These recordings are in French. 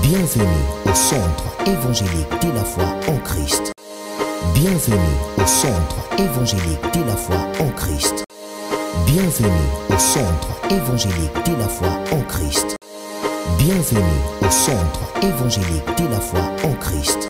Bienvenue au centre évangélique de la foi en Christ. Bienvenue au centre évangélique de la foi en Christ. Bienvenue au centre évangélique de la foi en Christ. Bienvenue au centre évangélique de la foi en Christ.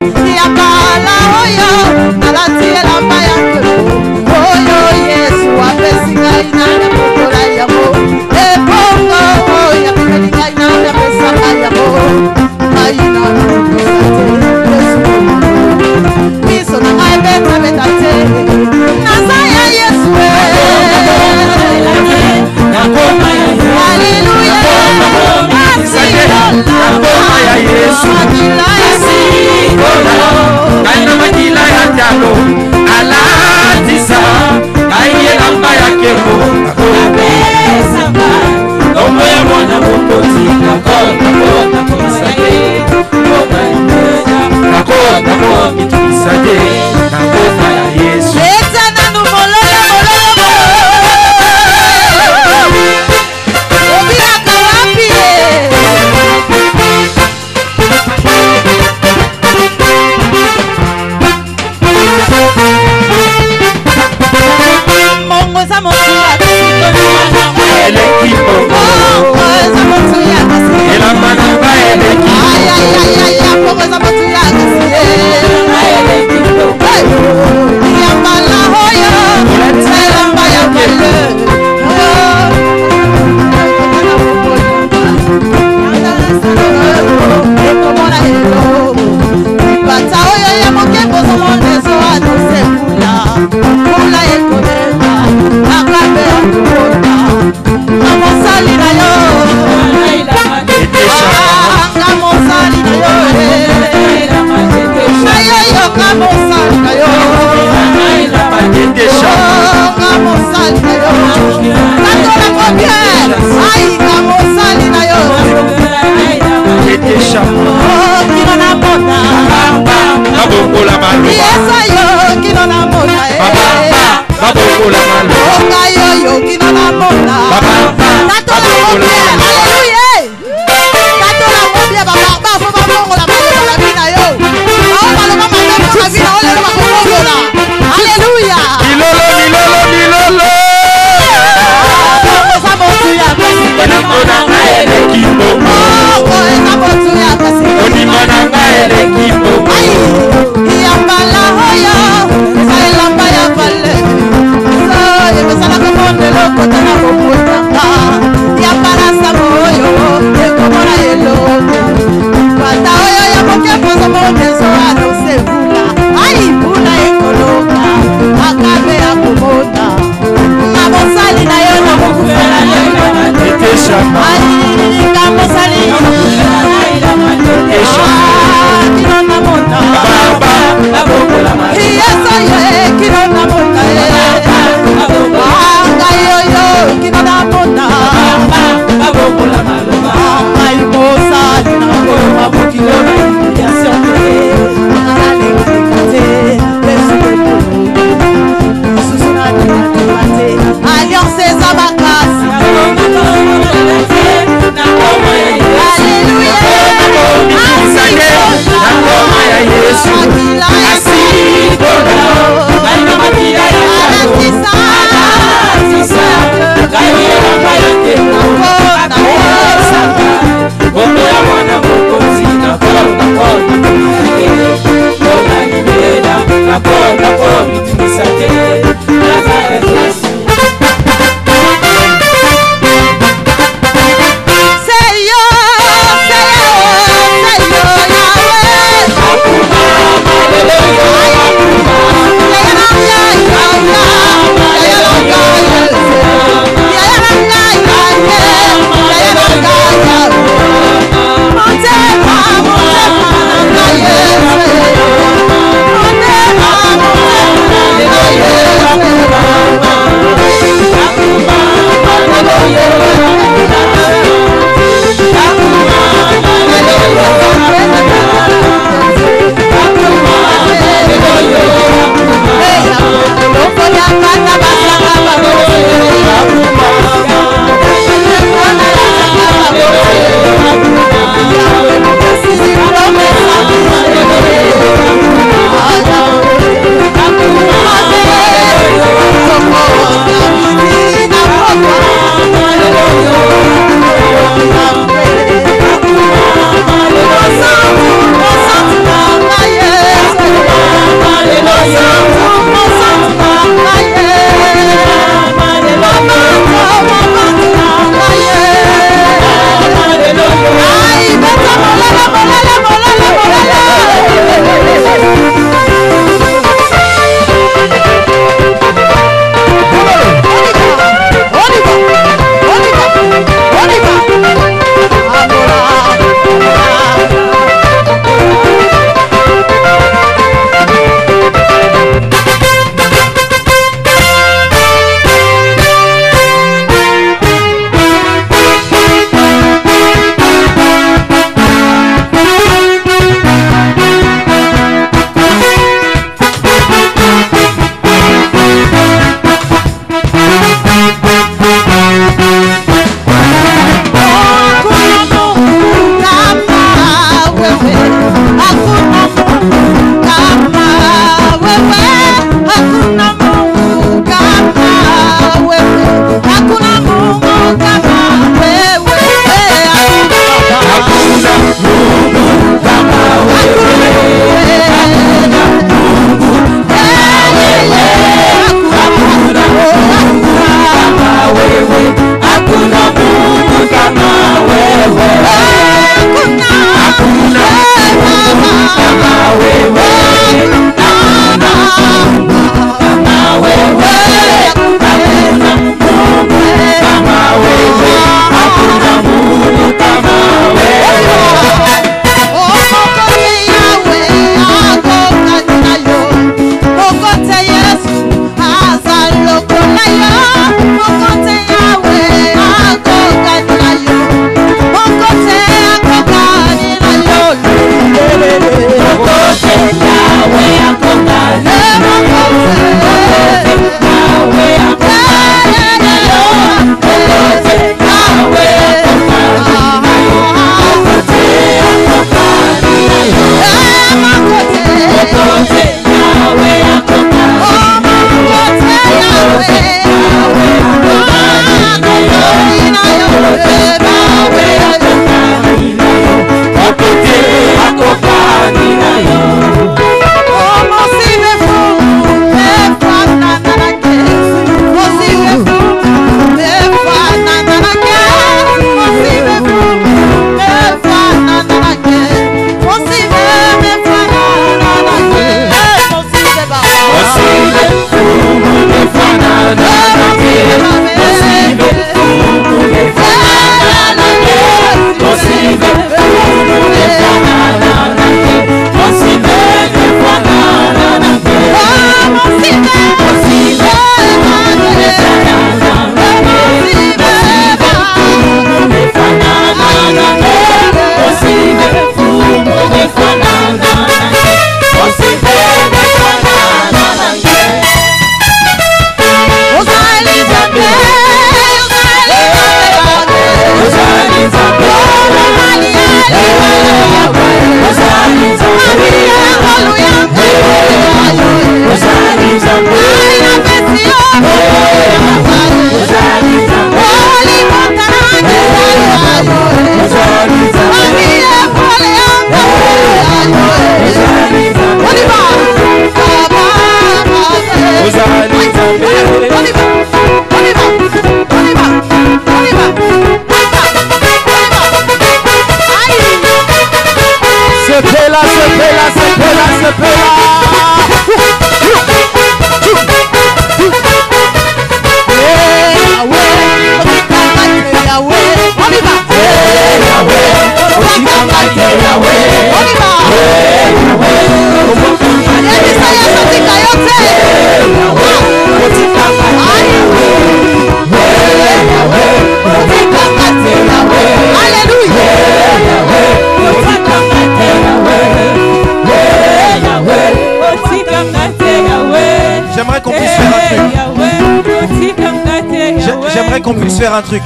puisse faire un truc.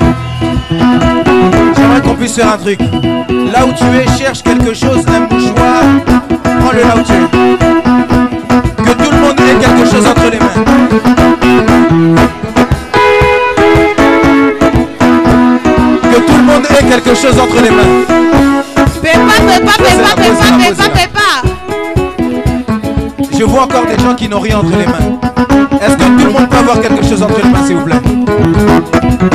J'aimerais qu'on puisse faire un truc. Là où tu es, cherche quelque chose, un mouchoir. Prends-le là où tu es. Que tout le monde ait quelque chose entre les mains. Que tout le monde ait quelque chose entre les mains. Je vois encore des gens qui n'ont rien entre les mains. Est-ce que tout le monde peut avoir quelque chose entre les mains, s'il vous plaît?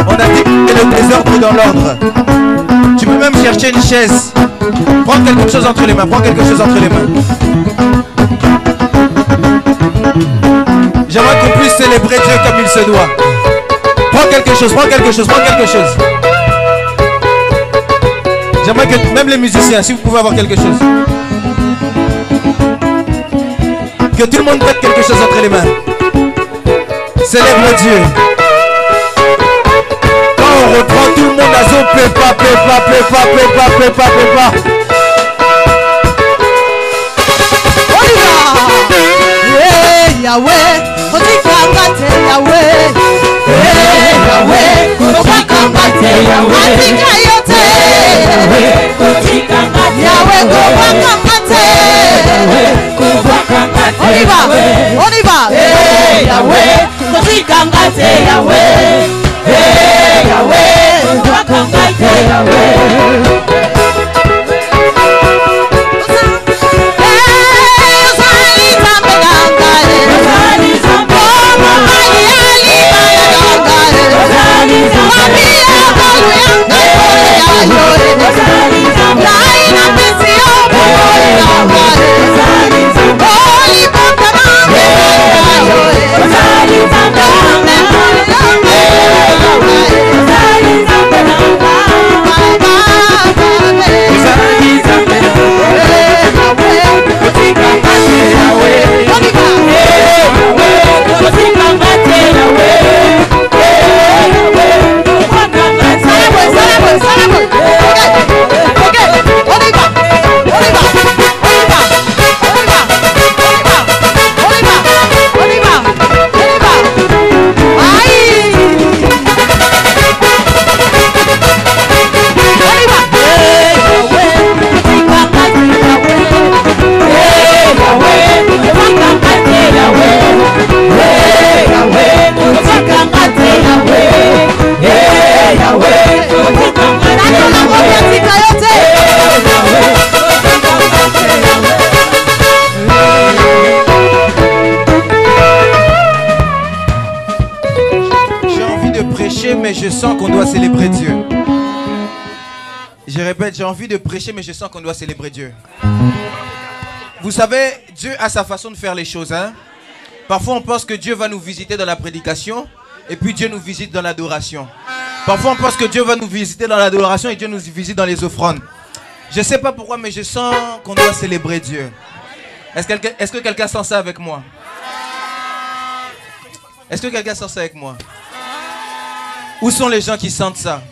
On a dit que le désordre dans l'ordre. Tu peux même chercher une chaise. Prends quelque chose entre les mains. Prends quelque chose entre les mains. J'aimerais qu'on puisse célébrer Dieu comme il se doit. Prends quelque chose, prends quelque chose, prends quelque chose. J'aimerais que même les musiciens, si vous pouvez avoir quelque chose. Que tout le monde mette quelque chose entre les mains. Célèbre Dieu. Quand on reprend tout le monde à son pépa. Yahweh, Otikangate Yahweh, Yahweh, Otikangate Yahweh, Atika yote, Otikangate Yahweh, Otikangate, on y va, Yahweh, Otikangate Yahweh, Yahweh, Otikangate Yahweh. Mais je sens qu'on doit célébrer Dieu. Je répète, j'ai envie de prêcher, mais je sens qu'on doit célébrer Dieu. Vous savez, Dieu a sa façon de faire les choses. Hein? Parfois, on pense que Dieu va nous visiter dans la prédication, et puis Dieu nous visite dans l'adoration. Parfois, on pense que Dieu va nous visiter dans l'adoration, et Dieu nous visite dans les offrandes. Je ne sais pas pourquoi, mais je sens qu'on doit célébrer Dieu. Est-ce que quelqu'un sent ça avec moi? Est-ce que quelqu'un sent ça avec moi? Où sont les gens qui sentent ça?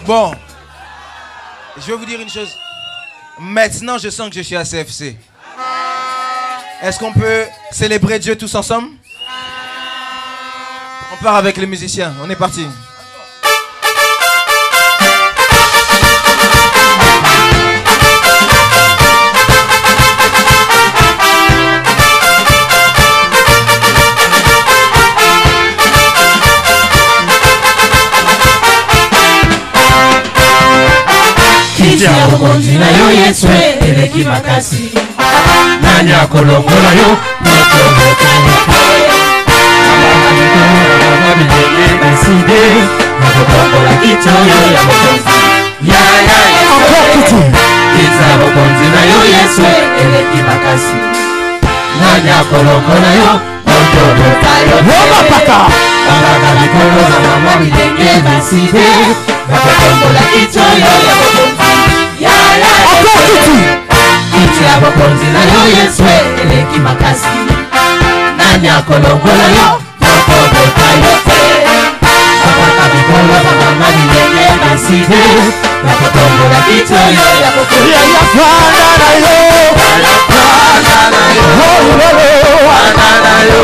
Bon, je vais vous dire une chose. Maintenant, je sens que je suis à CFC. Est-ce qu'on peut célébrer Dieu tous ensemble? On part avec les musiciens, on est parti. Kiti ya bokonzi na yo Yesu eleki makasi. Nani akolongola yo décidé ya kotombola kitu oyo ya kokoya ya fana na yo ya fana na yo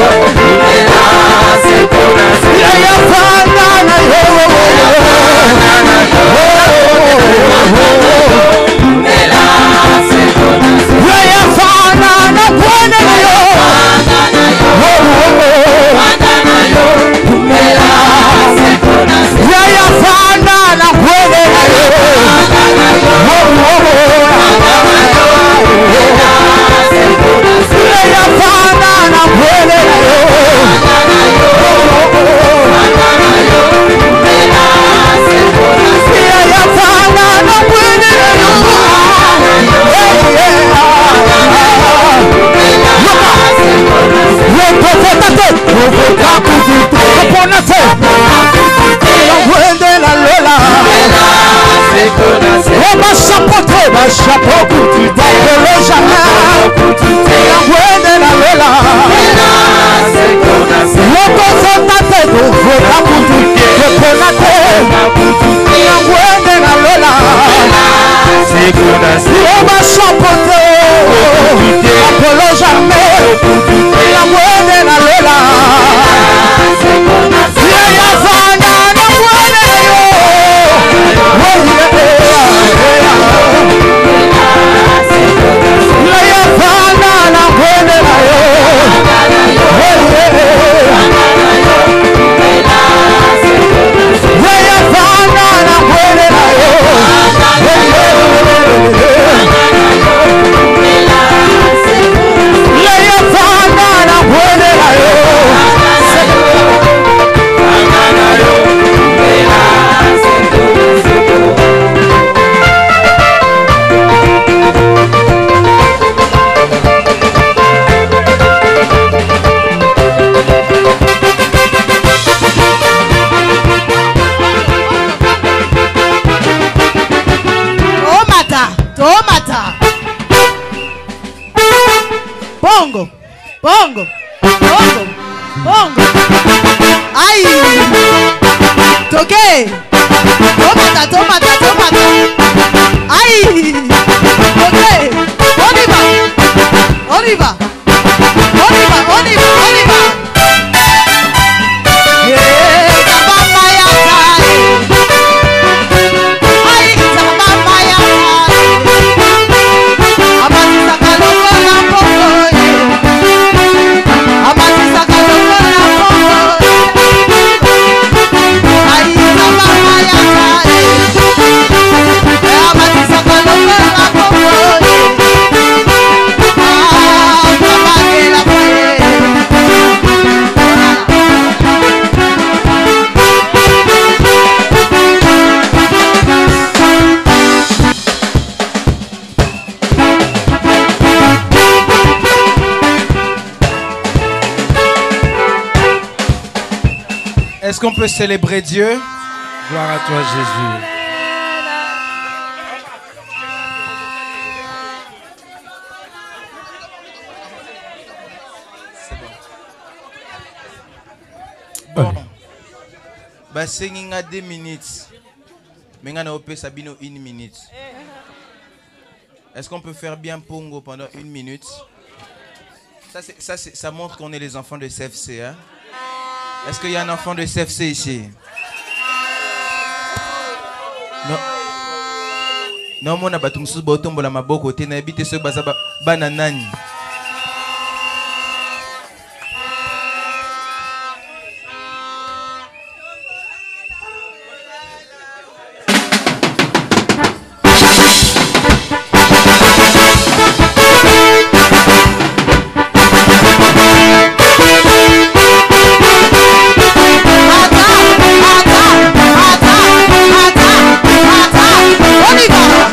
Est-ce qu'on peut célébrer Dieu? Gloire à toi, Jésus. Bon. Bah, c'est 2 minutes. Mais on a opé Sabino 1 minute. Est-ce qu'on peut faire bien Pongo pendant 1 minute? Ça montre qu'on est les enfants de CFC. Hein? Est-ce qu'il y a un enfant de CFC ici? Non. Non, mon abatum sous bottom la maboko te na habite ce bazaba bananani. Oliver!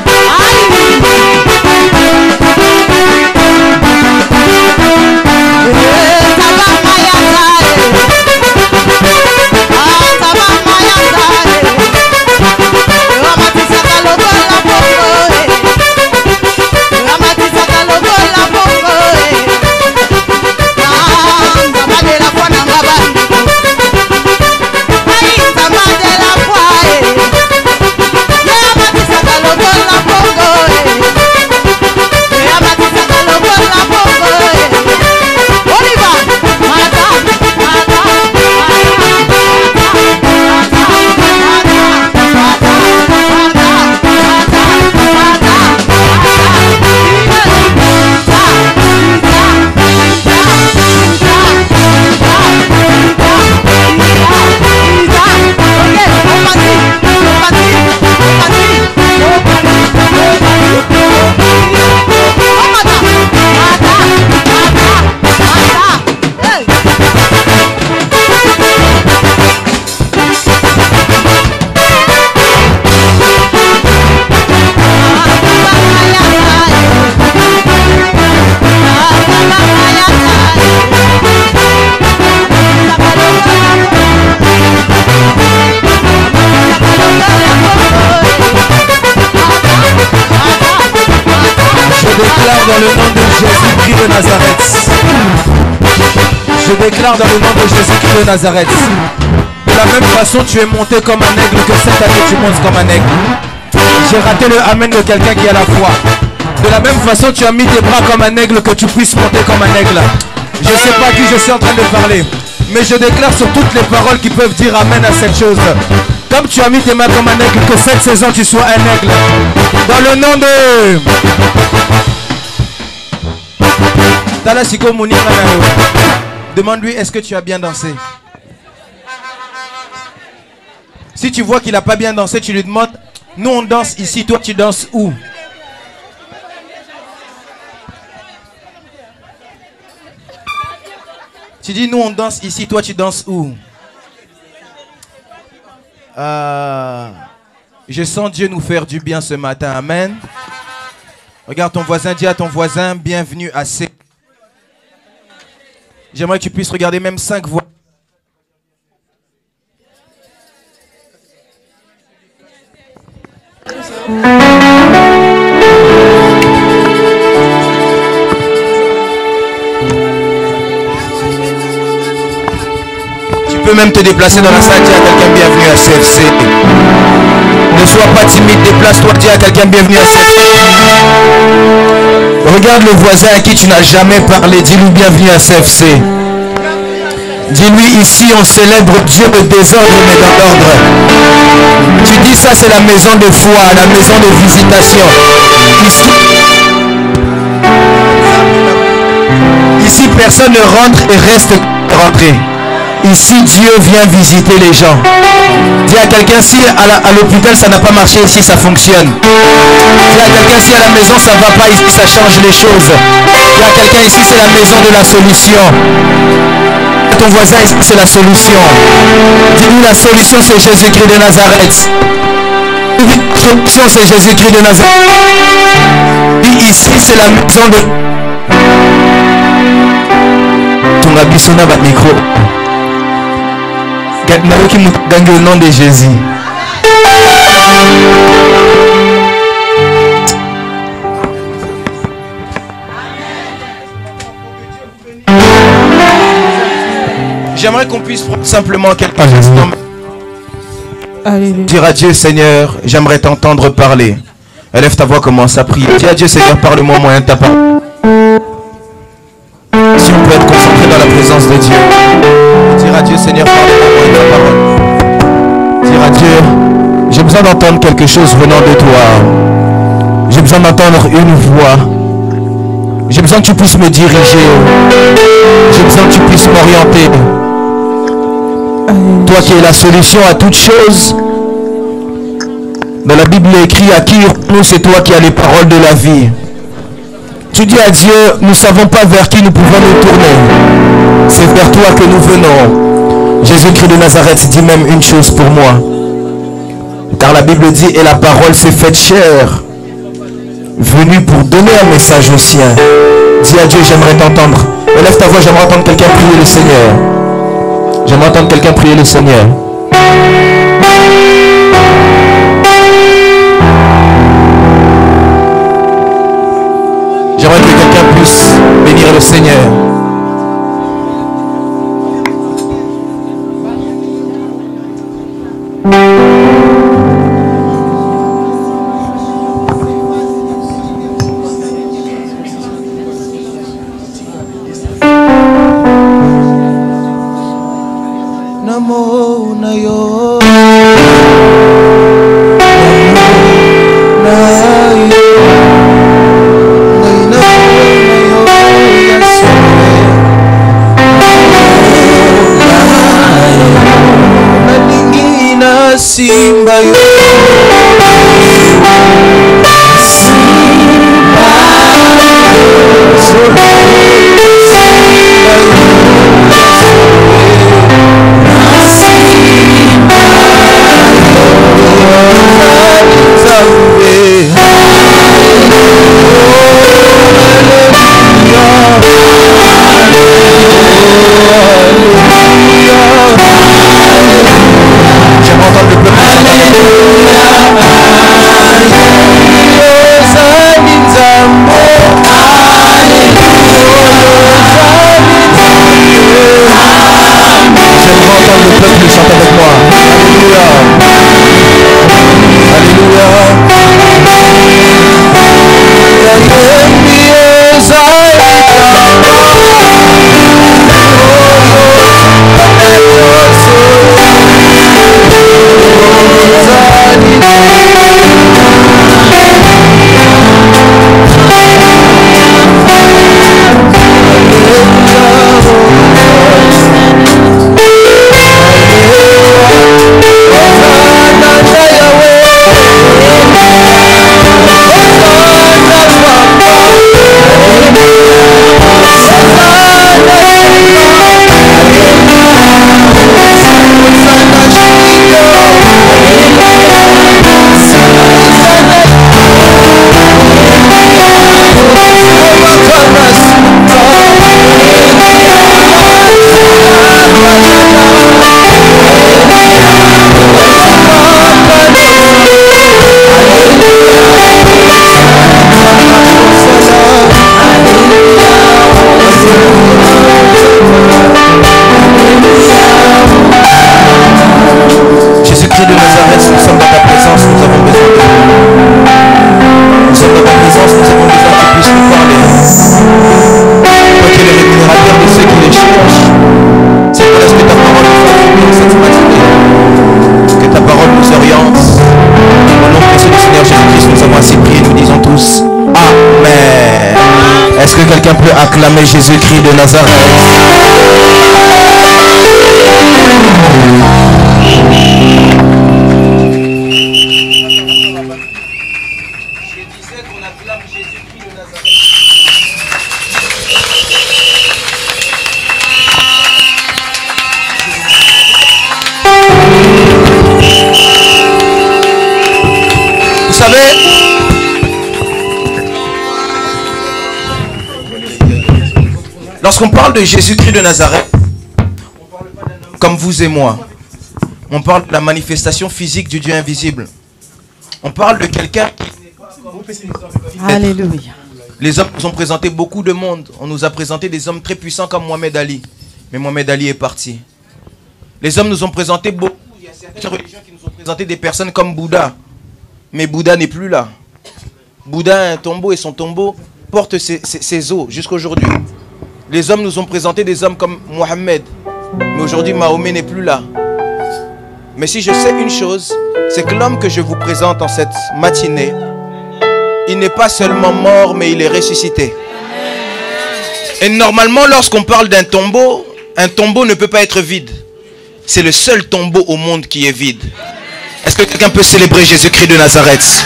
déclare dans le nom de Jésus-Christ de Nazareth. Je déclare dans le nom de Jésus-Christ de Nazareth. De la même façon, tu es monté comme un aigle, que cette année tu montes comme un aigle. J'ai raté le amen de quelqu'un qui a la foi. De la même façon, tu as mis tes bras comme un aigle, que tu puisses monter comme un aigle. Je ne sais pas à qui je suis en train de parler, mais je déclare sur toutes les paroles qui peuvent dire amen à cette chose. Comme tu as mis tes mains comme un aigle, que cette saison tu sois un aigle. Dans le nom de Talasiko Mounira Nayo. Demande-lui, est-ce que tu as bien dansé? Si tu vois qu'il n'a pas bien dansé, tu lui demandes, nous on danse ici, toi tu danses où? Tu dis, nous on danse ici, toi tu danses où? Je sens Dieu nous faire du bien ce matin, amen. Regarde ton voisin, dis à ton voisin, bienvenue à C. J'aimerais que tu puisses regarder même 5 voix. Tu peux même te déplacer dans la salle, dis à quelqu'un bienvenue à CFC. Ne sois pas timide, déplace-toi, dis à quelqu'un bienvenue à CFC. Regarde le voisin à qui tu n'as jamais parlé, dis-lui bienvenue à CFC. Dis-lui, ici on célèbre Dieu le désordre mais dans l'ordre. Tu dis ça, c'est la maison de foi, la maison de visitation. Ici personne ne rentre et reste rentré. Ici Dieu vient visiter les gens. Dis à quelqu'un, si à l'hôpital ça n'a pas marché, ici ça fonctionne. Dis à quelqu'un, si à la maison ça ne va pas, ici ça change les choses. Dis à quelqu'un, ici c'est la maison de la solution. Ton voisin, ici c'est la solution. Dis-lui, la solution c'est Jésus-Christ de Nazareth. La solution c'est Jésus-Christ de Nazareth. Dis, ici c'est la maison de... Ton abissona va micro. Au nom de Jésus. J'aimerais qu'on puisse prendre simplement quelques instants. Dire à Dieu, Seigneur, j'aimerais t'entendre parler. Élève ta voix, commence à prier. Dis à Dieu, Seigneur, parle-moi moyen de ta parole. Si on peut être concentré dans la présence de Dieu. Dire à Dieu, Seigneur, parle-moi moyen de ta parole. Dire à Dieu, j'ai besoin d'entendre quelque chose venant de toi. J'ai besoin d'entendre une voix. J'ai besoin que tu puisses me diriger. J'ai besoin que tu puisses m'orienter. Toi qui es la solution à toutes choses. Dans la Bible il est écrit, à qui nous c'est toi qui as les paroles de la vie. Tu dis à Dieu, nous ne savons pas vers qui nous pouvons nous tourner. C'est vers toi que nous venons. Jésus-Christ de Nazareth dit même une chose pour moi. Car la Bible dit, et la parole s'est faite chair, venue pour donner un message aux siens. Dis à Dieu, j'aimerais t'entendre. Élève ta voix, j'aimerais entendre quelqu'un prier le Seigneur. J'aimerais entendre quelqu'un prier le Seigneur. J'aimerais que quelqu'un puisse bénir le Seigneur. Simba yo J'aimerais entendre le peuple. Quelqu'un peut acclamer Jésus-Christ de Nazareth? Je disais qu'on acclame Jésus-Christ de Nazareth. Vous savez, lorsqu'on parle de Jésus-Christ de Nazareth, on parle pas d'un homme comme vous et moi. On parle de la manifestation physique du Dieu invisible. On parle de quelqu'un qui n'est pas comme les hommes. Alléluia. Les hommes nous ont présenté beaucoup de monde. On nous a présenté des hommes très puissants comme Mohamed Ali. Mais Mohamed Ali est parti. Les hommes nous ont présenté beaucoup. Il y a certaines religions qui nous ont présenté des personnes comme Bouddha. Mais Bouddha n'est plus là. Bouddha a un tombeau et son tombeau porte ses os jusqu'aujourd'hui. Les hommes nous ont présenté des hommes comme Mohammed. Mais aujourd'hui, Mahomet n'est plus là. Mais si je sais une chose, c'est que l'homme que je vous présente en cette matinée, il n'est pas seulement mort, mais il est ressuscité. Et normalement, lorsqu'on parle d'un tombeau, un tombeau ne peut pas être vide. C'est le seul tombeau au monde qui est vide. Est-ce que quelqu'un peut célébrer Jésus-Christ de Nazareth?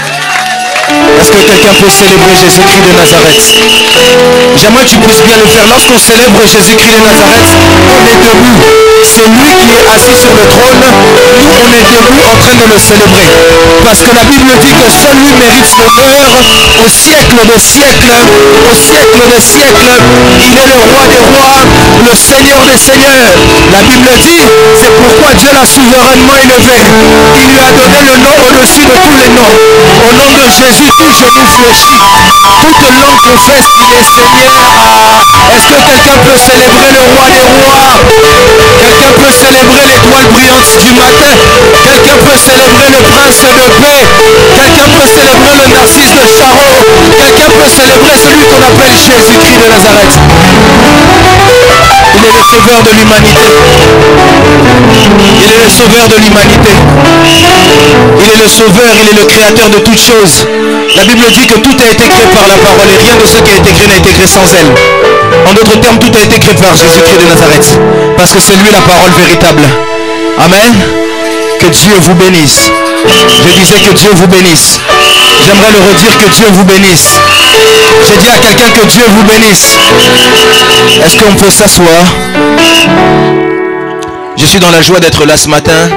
Est-ce que quelqu'un peut célébrer Jésus-Christ de Nazareth? J'aimerais que tu puisses bien le faire. Lorsqu'on célèbre Jésus-Christ de Nazareth, on est debout. C'est lui qui est assis sur le trône. Nous, on est debout en train de le célébrer. Parce que la Bible dit que seul lui mérite l'honneur au siècle des siècles. Au siècle des siècles. Il est le roi des rois, le Seigneur des seigneurs. La Bible dit, c'est pourquoi Dieu l'a souverainement élevé. Il lui a donné le nom au-dessus de tous les noms. Au nom de Jésus, tout genou fléchit, toute langue confesse qu'il est Seigneur. Est-ce que quelqu'un peut célébrer le roi des rois? Quelqu'un peut célébrer l'étoile brillante du matin? Quelqu'un peut célébrer le prince de paix? Quelqu'un peut célébrer le narcisse de Sharon? Quelqu'un peut célébrer celui qu'on appelle Jésus-Christ de Nazareth? Il est le sauveur de l'humanité. Il est le sauveur de l'humanité. Il est le sauveur, il est le créateur de toutes choses. La Bible dit que tout a été créé par la parole et rien de ce qui a été créé n'a été créé sans elle. En d'autres termes, tout a été créé par Jésus-Christ de Nazareth. Parce que c'est lui la parole véritable. Amen. Que Dieu vous bénisse. Je disais que Dieu vous bénisse. J'aimerais le redire, que Dieu vous bénisse. J'ai dit à quelqu'un que Dieu vous bénisse. Est-ce qu'on peut s'asseoir? Je suis dans la joie d'être là ce matin.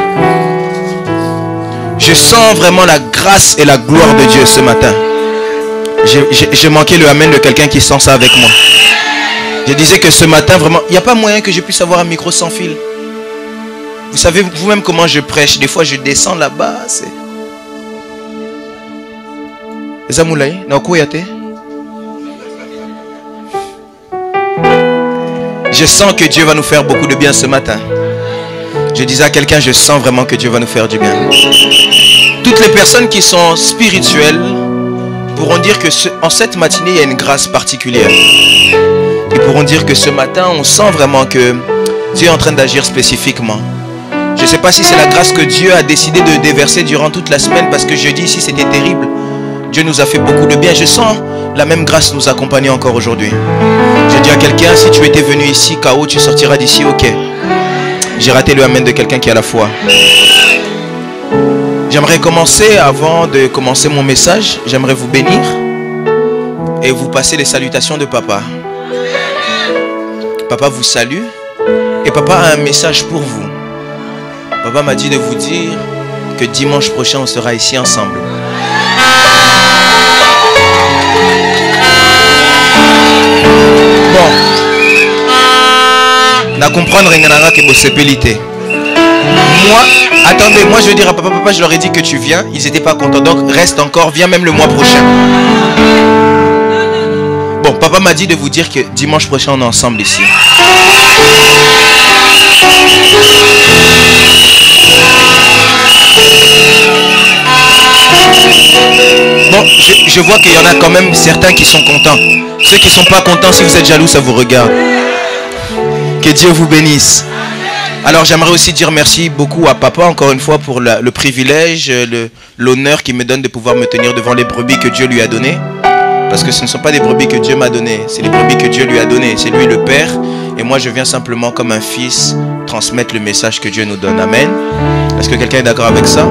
Je sens vraiment la grâce et la gloire de Dieu ce matin. J'ai manqué le amen de quelqu'un qui sent ça avec moi. Je disais que ce matin, vraiment, il n'y a pas moyen que je puisse avoir un micro sans fil. Vous savez vous-même comment je prêche. Des fois, je descends là-bas. Zamoulaï, Naokoyate. Je sens que Dieu va nous faire beaucoup de bien ce matin. Je disais à quelqu'un, je sens vraiment que Dieu va nous faire du bien. Tout Toutes les personnes qui sont spirituelles pourront dire que en cette matinée, il y a une grâce particulière. Ils pourront dire que ce matin, on sent vraiment que Dieu est en train d'agir spécifiquement. Je ne sais pas si c'est la grâce que Dieu a décidé de déverser durant toute la semaine, parce que jeudi ici, c'était terrible. Dieu nous a fait beaucoup de bien. Je sens la même grâce nous accompagner encore aujourd'hui. J'ai dit à quelqu'un, si tu étais venu ici, KO, tu sortiras d'ici, ok. J'ai raté le amen de quelqu'un qui a la foi. J'aimerais commencer, avant de commencer mon message, j'aimerais vous bénir et vous passer les salutations de papa. Papa vous salue et papa a un message pour vous. Papa m'a dit de vous dire que dimanche prochain on sera ici ensemble. Bon, na comprendre que vous sepelité. Moi, attendez, moi je veux dire à papa, je leur ai dit que tu viens, ils n'étaient pas contents, donc reste encore, viens même le mois prochain. Bon, papa m'a dit de vous dire que dimanche prochain on est ensemble ici. Bon, je vois qu'il y en a quand même certains qui sont contents. Ceux qui ne sont pas contents, si vous êtes jaloux, ça vous regarde. Que Dieu vous bénisse. Alors j'aimerais aussi dire merci beaucoup à papa encore une fois pour le privilège, l'honneur qu'il me donne de pouvoir me tenir devant les brebis que Dieu lui a données. Parce que ce ne sont pas des brebis que Dieu m'a données, c'est les brebis que Dieu lui a données. C'est lui le Père et moi je viens simplement comme un fils transmettre le message que Dieu nous donne. Amen. Est-ce que quelqu'un est d'accord avec ça?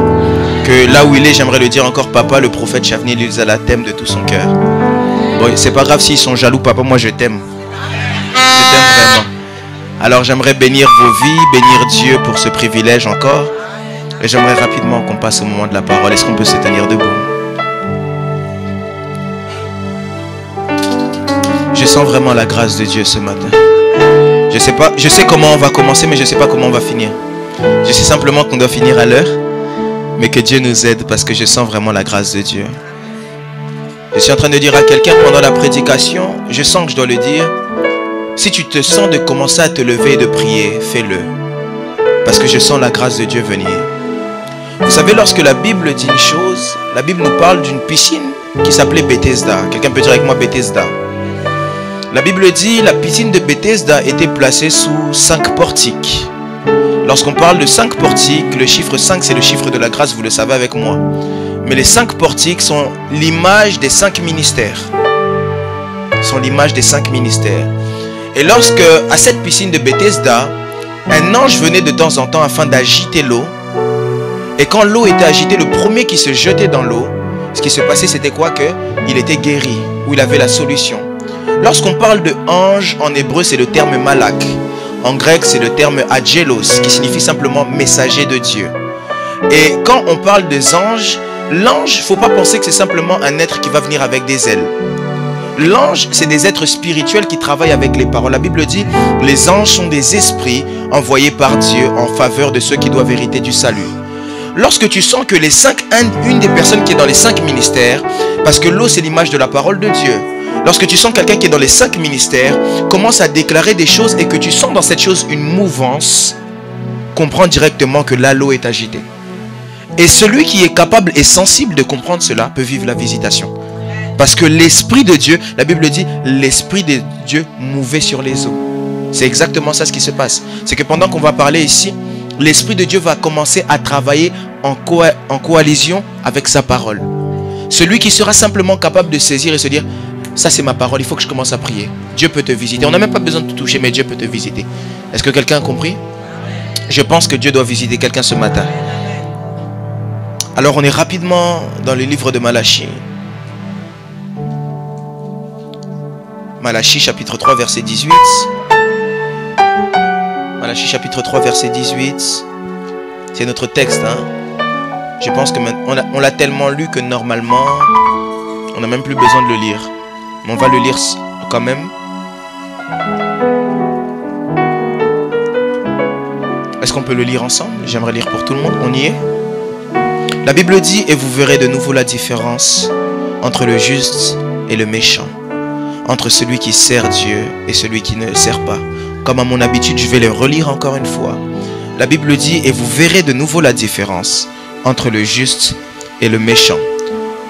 Que là où il est, j'aimerais le dire encore, papa, le prophète Chavni, il la t'aime de tout son cœur. Bon, c'est pas grave s'ils sont jaloux, papa, moi je t'aime. Je t'aime vraiment. Alors j'aimerais bénir vos vies, bénir Dieu pour ce privilège encore. Et j'aimerais rapidement qu'on passe au moment de la parole. Est-ce qu'on peut se tenir debout? Je sens vraiment la grâce de Dieu ce matin. Je sais comment on va commencer, mais je ne sais pas comment on va finir. Je sais simplement qu'on doit finir à l'heure. Mais que Dieu nous aide parce que je sens vraiment la grâce de Dieu. Je suis en train de dire à quelqu'un pendant la prédication, je sens que je dois le dire. Si tu te sens de commencer à te lever et de prier, fais-le. Parce que je sens la grâce de Dieu venir. Vous savez, lorsque la Bible dit une chose, la Bible nous parle d'une piscine qui s'appelait Bethesda. Quelqu'un peut dire avec moi Bethesda. La Bible dit la piscine de Bethesda était placée sous 5 portiques. Lorsqu'on parle de 5 portiques, le chiffre 5 c'est le chiffre de la grâce, vous le savez avec moi. Mais les 5 portiques sont l'image des 5 ministères. Sont l'image des 5 ministères. Et lorsque, à cette piscine de Bethesda, un ange venait de temps en temps afin d'agiter l'eau. Et quand l'eau était agitée, le premier qui se jetait dans l'eau, ce qui se passait c'était quoi? Qu'il était guéri, ou il avait la solution. Lorsqu'on parle de ange, en hébreu c'est le terme malak. En grec c'est le terme angelos, qui signifie simplement messager de Dieu. Et quand on parle des anges, l'ange, il ne faut pas penser que c'est simplement un être qui va venir avec des ailes. L'ange, c'est des êtres spirituels qui travaillent avec les paroles. La Bible dit, les anges sont des esprits envoyés par Dieu en faveur de ceux qui doivent hériter du salut. Lorsque tu sens que une des personnes qui est dans les 5 ministères, parce que l'eau c'est l'image de la parole de Dieu. Lorsque tu sens quelqu'un qui est dans les 5 ministères, commence à déclarer des choses et que tu sens dans cette chose une mouvance, comprends directement que là l'eau est agitée. Et celui qui est capable et sensible de comprendre cela peut vivre la visitation. Parce que l'Esprit de Dieu, la Bible dit, l'Esprit de Dieu mouvait sur les eaux. C'est exactement ça ce qui se passe. C'est que pendant qu'on va parler ici, l'Esprit de Dieu va commencer à travailler en coalition avec sa parole. Celui qui sera simplement capable de saisir et se dire, ça c'est ma parole, il faut que je commence à prier. Dieu peut te visiter. On n'a même pas besoin de te toucher, mais Dieu peut te visiter. Est-ce que quelqu'un a compris? Je pense que Dieu doit visiter quelqu'un ce matin. Alors on est rapidement dans le livre de Malachie. Malachie chapitre 3 verset 18. Malachie chapitre 3 verset 18. C'est notre texte. Je pense qu'on l'a tellement lu que normalement, on n'a même plus besoin de le lire. Mais on va le lire quand même. Est-ce qu'on peut le lire ensemble? J'aimerais lire pour tout le monde. On y est? La Bible dit, et vous verrez de nouveau la différence entre le juste et le méchant, entre celui qui sert Dieu et celui qui ne le sert pas. Comme à mon habitude, je vais le relire encore une fois. La Bible dit, et vous verrez de nouveau la différence entre le juste et le méchant,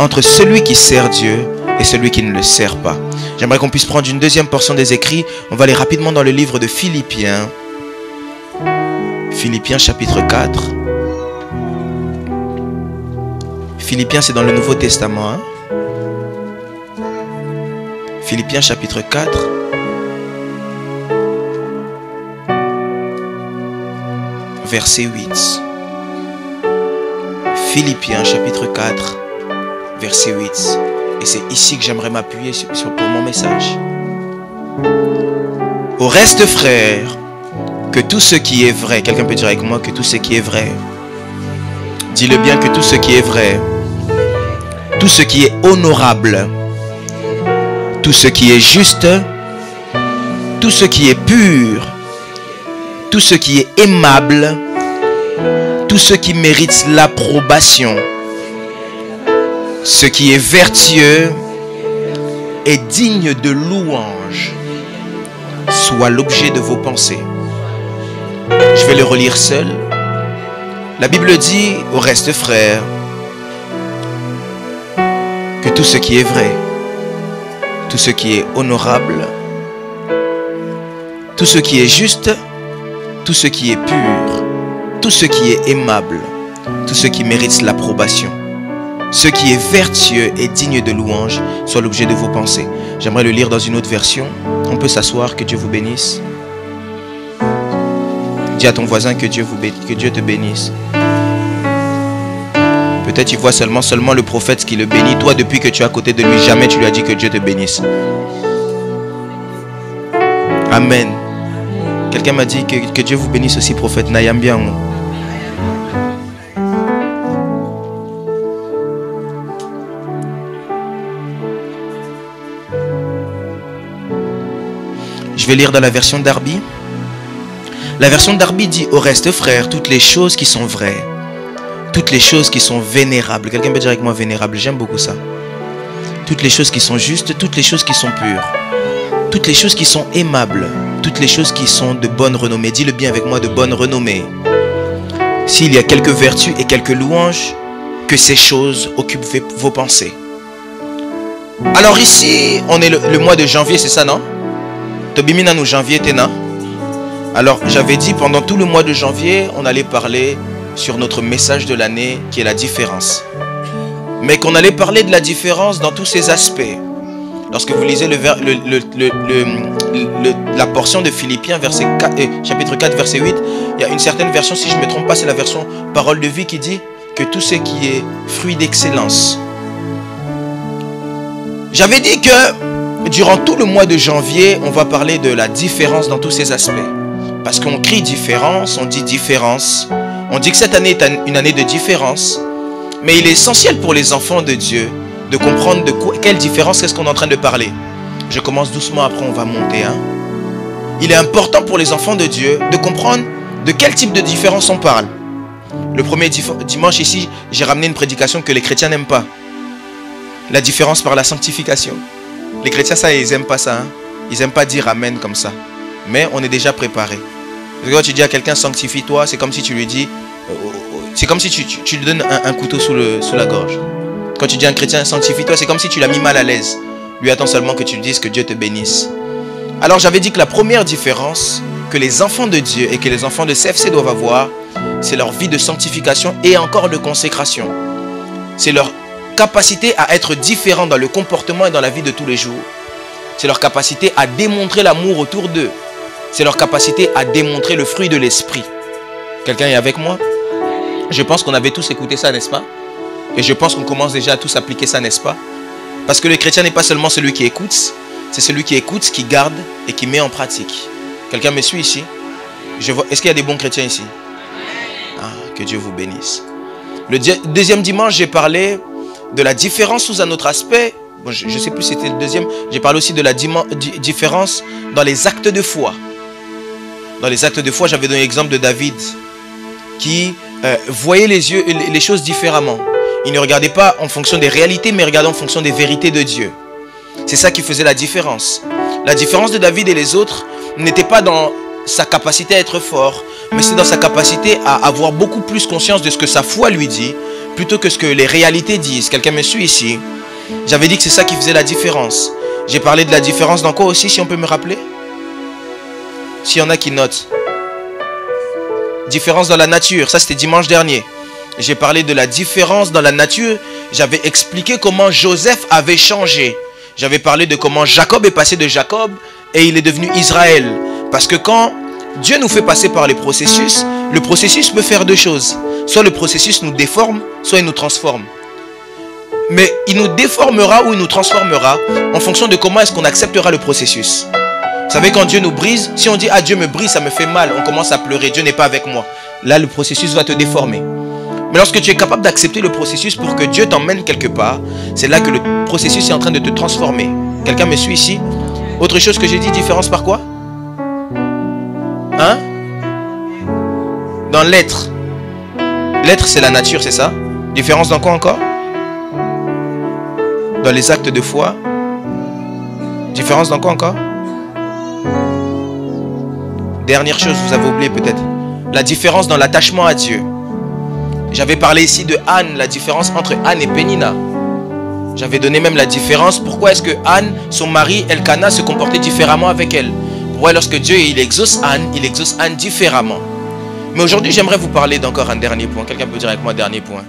entre celui qui sert Dieu et celui qui ne le sert pas. J'aimerais qu'on puisse prendre une deuxième portion des écrits. On va aller rapidement dans le livre de Philippiens. Philippiens chapitre 4. Philippiens, c'est dans le Nouveau Testament. Hein? Philippiens chapitre 4. Verset 8. Philippiens chapitre 4, verset 8. Et c'est ici que j'aimerais m'appuyer pour mon message. Au reste, frères, que tout ce qui est vrai, quelqu'un peut dire avec moi que tout ce qui est vrai, dis-le bien, que tout ce qui est vrai, tout ce qui est honorable, tout ce qui est juste, tout ce qui est pur, tout ce qui est aimable, tout ce qui mérite l'approbation, ce qui est vertueux et digne de louange, soit l'objet de vos pensées. Je vais le relire seul. La Bible dit, au reste, frères, que tout ce qui est vrai, tout ce qui est honorable, tout ce qui est juste, tout ce qui est pur, tout ce qui est aimable, tout ce qui mérite l'approbation, ce qui est vertueux et digne de louange, soit l'objet de vos pensées. J'aimerais le lire dans une autre version. On peut s'asseoir, que Dieu vous bénisse. Dis à ton voisin que Dieu te bénisse. Peut-être tu vois seulement le prophète qui le bénit. Toi, depuis que tu es à côté de lui, jamais tu lui as dit que Dieu te bénisse. Amen. Quelqu'un m'a dit que Dieu vous bénisse aussi, prophète Nayambian. Je vais lire dans la version Darby. La version Darby dit, au reste, frères, toutes les choses qui sont vraies, toutes les choses qui sont vénérables. Quelqu'un peut dire avec moi vénérable, j'aime beaucoup ça. Toutes les choses qui sont justes, toutes les choses qui sont pures, toutes les choses qui sont aimables, toutes les choses qui sont de bonne renommée. Dis-le bien avec moi, de bonne renommée. S'il y a quelques vertus et quelques louanges, que ces choses occupent vos pensées. Alors ici, on est le mois de janvier, c'est ça, non? Tobimina nous janvier, Tena. Alors, j'avais dit pendant tout le mois de janvier, on allait parler sur notre message de l'année qui est la différence. Mais qu'on allait parler de la différence dans tous ses aspects. Lorsque vous lisez la portion de Philippiens chapitre 4 verset 8, il y a une certaine version, si je ne me trompe pas, c'est la version parole de vie qui dit que tout ce qui est fruit d'excellence. J'avais dit que durant tout le mois de janvier, on va parler de la différence dans tous ses aspects. Parce qu'on crie différence, on dit différence. On dit que cette année est une année de différence. Mais il est essentiel pour les enfants de Dieu de comprendre quelle différence est-ce qu'on est en train de parler. Je commence doucement, après on va monter. Hein. Il est important pour les enfants de Dieu de comprendre de quel type de différence on parle. Le premier dimanche ici, j'ai ramené une prédication que les chrétiens n'aiment pas. La différence par la sanctification. Les chrétiens, ça, ils n'aiment pas ça. Hein. Ils n'aiment pas dire amen comme ça. Mais on est déjà préparé. Quand tu dis à quelqu'un sanctifie-toi, c'est comme si tu lui dis, c'est comme si tu lui donnes un couteau sous la gorge. Quand tu dis à un chrétien sanctifie-toi, c'est comme si tu l'as mis mal à l'aise. Lui attend seulement que tu lui dises que Dieu te bénisse. Alors j'avais dit que la première différence que les enfants de Dieu et que les enfants de CFC doivent avoir, c'est leur vie de sanctification et encore de consécration. C'est leur capacité à être différent dans le comportement et dans la vie de tous les jours. C'est leur capacité à démontrer l'amour autour d'eux. C'est leur capacité à démontrer le fruit de l'esprit. Quelqu'un est avec moi? Je pense qu'on avait tous écouté ça, n'est-ce pas? Et je pense qu'on commence déjà à tous appliquer ça, n'est-ce pas? Parce que le chrétien n'est pas seulement celui qui écoute, c'est celui qui écoute, qui garde et qui met en pratique. Quelqu'un me suit ici? Est-ce qu'il y a des bons chrétiens ici? Ah, que Dieu vous bénisse. Le deuxième dimanche, j'ai parlé de la différence sous un autre aspect. Bon, je ne sais plus si c'était le deuxième. J'ai parlé aussi de la différence dans les actes de foi. Dans les actes de foi, j'avais donné l'exemple de David qui voyait les choses différemment. Il ne regardait pas en fonction des réalités, mais regardait en fonction des vérités de Dieu. C'est ça qui faisait la différence. La différence de David et les autres n'était pas dans sa capacité à être fort, mais c'est dans sa capacité à avoir beaucoup plus conscience de ce que sa foi lui dit plutôt que ce que les réalités disent. Quelqu'un me suit ici? J'avais dit que c'est ça qui faisait la différence. J'ai parlé de la différence dans quoi aussi, si on peut me rappeler? S'il y en a qui notent. Différence dans la nature, ça c'était dimanche dernier. J'ai parlé de la différence dans la nature. J'avais expliqué comment Joseph avait changé. J'avais parlé de comment Jacob est passé de Jacob et il est devenu Israël. Parce que quand Dieu nous fait passer par les processus, le processus peut faire deux choses. Soit le processus nous déforme, soit il nous transforme. Mais il nous déformera ou il nous transformera en fonction de comment est-ce qu'on acceptera le processus. Vous savez, quand Dieu nous brise, si on dit « Ah, Dieu me brise, ça me fait mal », on commence à pleurer, Dieu n'est pas avec moi. Là, le processus va te déformer. Mais lorsque tu es capable d'accepter le processus pour que Dieu t'emmène quelque part, c'est là que le processus est en train de te transformer. Quelqu'un me suit ici? Autre chose que j'ai dit, différence par quoi? Hein? Dans l'être. L'être, c'est la nature, c'est ça? Différence dans quoi encore? Dans les actes de foi. Différence dans quoi encore? Dernière chose, vous avez oublié peut-être. La différence dans l'attachement à Dieu. J'avais parlé ici de Anne, la différence entre Anne et Pénina. J'avais donné même la différence. Pourquoi est-ce que Anne, son mari, Elkana, se comportait différemment avec elle? Pourquoi lorsque Dieu il exauce Anne différemment? Mais aujourd'hui, j'aimerais vous parler d'encore un dernier point. Quelqu'un peut dire avec moi dernier point?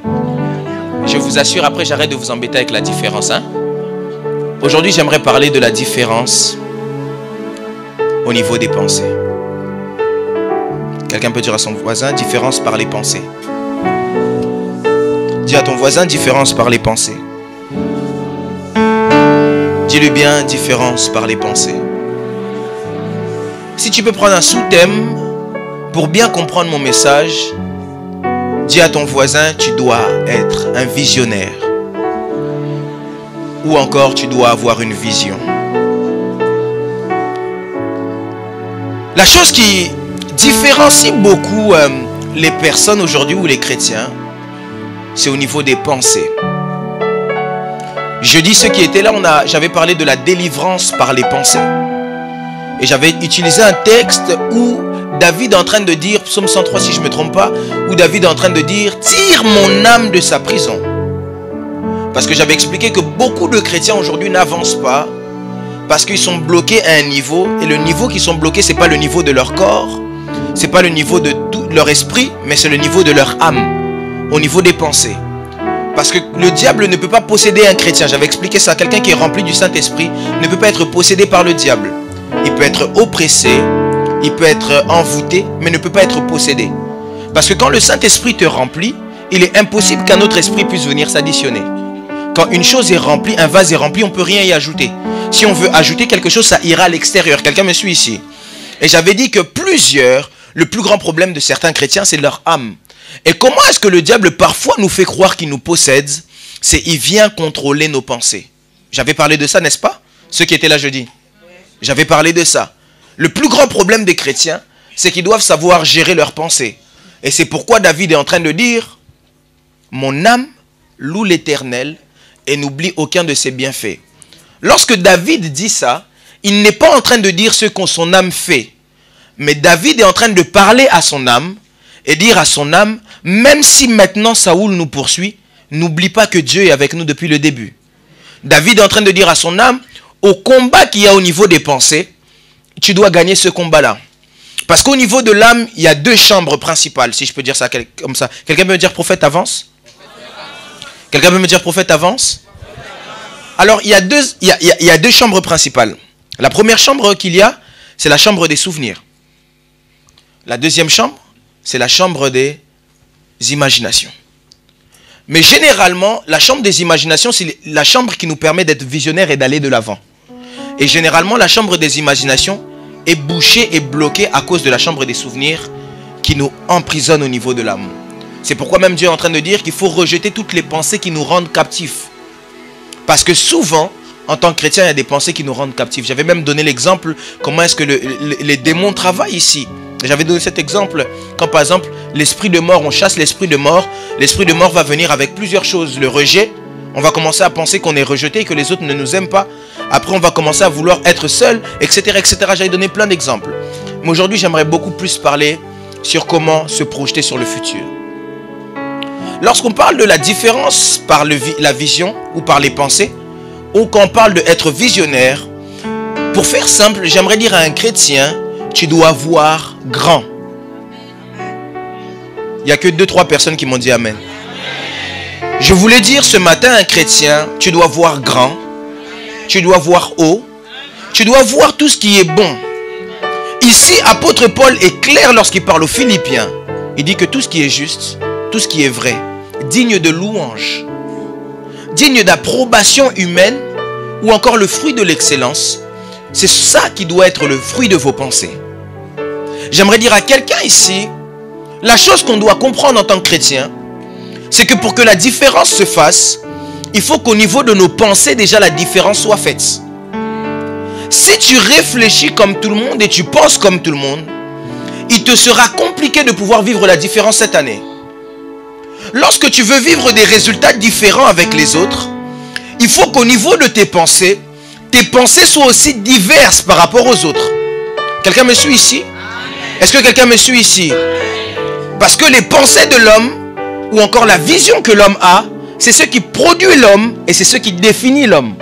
Je vous assure, après j'arrête de vous embêter avec la différence. Hein? Aujourd'hui, j'aimerais parler de la différence au niveau des pensées. Quelqu'un peut dire à son voisin, différence par les pensées. Dis à ton voisin, différence par les pensées. Dis-le bien, différence par les pensées. Si tu peux prendre un sous-thème pour bien comprendre mon message, dis à ton voisin, tu dois être un visionnaire. Ou encore, tu dois avoir une vision. La chose qui différencie beaucoup les personnes aujourd'hui ou les chrétiens, c'est au niveau des pensées. Jeudi, ceux qui étaient là, j'avais parlé de la délivrance par les pensées. Et j'avais utilisé un texte où David est en train de dire, psaume 103 si je ne me trompe pas, où David est en train de dire, tire mon âme de sa prison. Parce que j'avais expliqué que beaucoup de chrétiens aujourd'hui n'avancent pas parce qu'ils sont bloqués à un niveau, et le niveau qu'ils sont bloqués, ce n'est pas le niveau de leur corps, ce n'est pas le niveau de tout leur esprit, mais c'est le niveau de leur âme, au niveau des pensées. Parce que le diable ne peut pas posséder un chrétien. J'avais expliqué ça. Quelqu'un qui est rempli du Saint-Esprit ne peut pas être possédé par le diable. Il peut être oppressé, il peut être envoûté, mais ne peut pas être possédé. Parce que quand le Saint-Esprit te remplit, il est impossible qu'un autre esprit puisse venir s'additionner. Quand une chose est remplie, un vase est rempli, on ne peut rien y ajouter. Si on veut ajouter quelque chose, ça ira à l'extérieur. Quelqu'un me suit ici? Et j'avais dit que le plus grand problème de certains chrétiens, c'est leur âme. Et comment est-ce que le diable parfois nous fait croire qu'il nous possède? C'est qu'il vient contrôler nos pensées. J'avais parlé de ça, n'est-ce pas? Ceux qui étaient là jeudi. J'avais parlé de ça. Le plus grand problème des chrétiens, c'est qu'ils doivent savoir gérer leurs pensées. Et c'est pourquoi David est en train de dire, mon âme loue l'Éternel et n'oublie aucun de ses bienfaits. Lorsque David dit ça, il n'est pas en train de dire ce que son âme fait. Mais David est en train de parler à son âme et dire à son âme, même si maintenant Saoul nous poursuit, n'oublie pas que Dieu est avec nous depuis le début. David est en train de dire à son âme, au combat qu'il y a au niveau des pensées, tu dois gagner ce combat-là. Parce qu'au niveau de l'âme, il y a deux chambres principales, si je peux dire ça comme ça. Quelqu'un peut me dire prophète avance? Quelqu'un peut me dire prophète avance? Alors, il y a deux chambres principales. La première chambre qu'il y a, c'est la chambre des souvenirs. La deuxième chambre, c'est la chambre des imaginations. Mais généralement, la chambre des imaginations, c'est la chambre qui nous permet d'être visionnaires et d'aller de l'avant. Et généralement, la chambre des imaginations est bouchée et bloquée à cause de la chambre des souvenirs qui nous emprisonne au niveau de l'âme. C'est pourquoi même Dieu est en train de dire qu'il faut rejeter toutes les pensées qui nous rendent captifs. Parce que souvent, en tant que chrétien, il y a des pensées qui nous rendent captifs. J'avais même donné l'exemple, comment est-ce que les démons travaillent ici. J'avais donné cet exemple, quand par exemple, l'esprit de mort, on chasse l'esprit de mort va venir avec plusieurs choses. Le rejet, on va commencer à penser qu'on est rejeté et que les autres ne nous aiment pas. Après, on va commencer à vouloir être seul, etc. etc. J'avais donné plein d'exemples. Mais aujourd'hui, j'aimerais beaucoup plus parler sur comment se projeter sur le futur. Lorsqu'on parle de la différence par la vision ou par les pensées, ou quand on parle d'être visionnaire, pour faire simple, j'aimerais dire à un chrétien, tu dois voir grand. Il n'y a que 2-3 personnes qui m'ont dit Amen. Je voulais dire ce matin à un chrétien, tu dois voir grand, tu dois voir haut, tu dois voir tout ce qui est bon. Ici, apôtre Paul est clair lorsqu'il parle aux Philippiens. Il dit que tout ce qui est juste, tout ce qui est vrai, digne de louange, digne d'approbation humaine, ou encore le fruit de l'excellence, c'est ça qui doit être le fruit de vos pensées. J'aimerais dire à quelqu'un ici, la chose qu'on doit comprendre en tant que chrétien, c'est que pour que la différence se fasse, il faut qu'au niveau de nos pensées, déjà la différence soit faite. Si tu réfléchis comme tout le monde et tu penses comme tout le monde, il te sera compliqué de pouvoir vivre la différence cette année. Lorsque tu veux vivre des résultats différents avec les autres, il faut qu'au niveau de tes pensées soient aussi diverses par rapport aux autres. Quelqu'un me suit ici? Est-ce que quelqu'un me suit ici? Parce que les pensées de l'homme, ou encore la vision que l'homme a, c'est ce qui produit l'homme et c'est ce qui définit l'homme.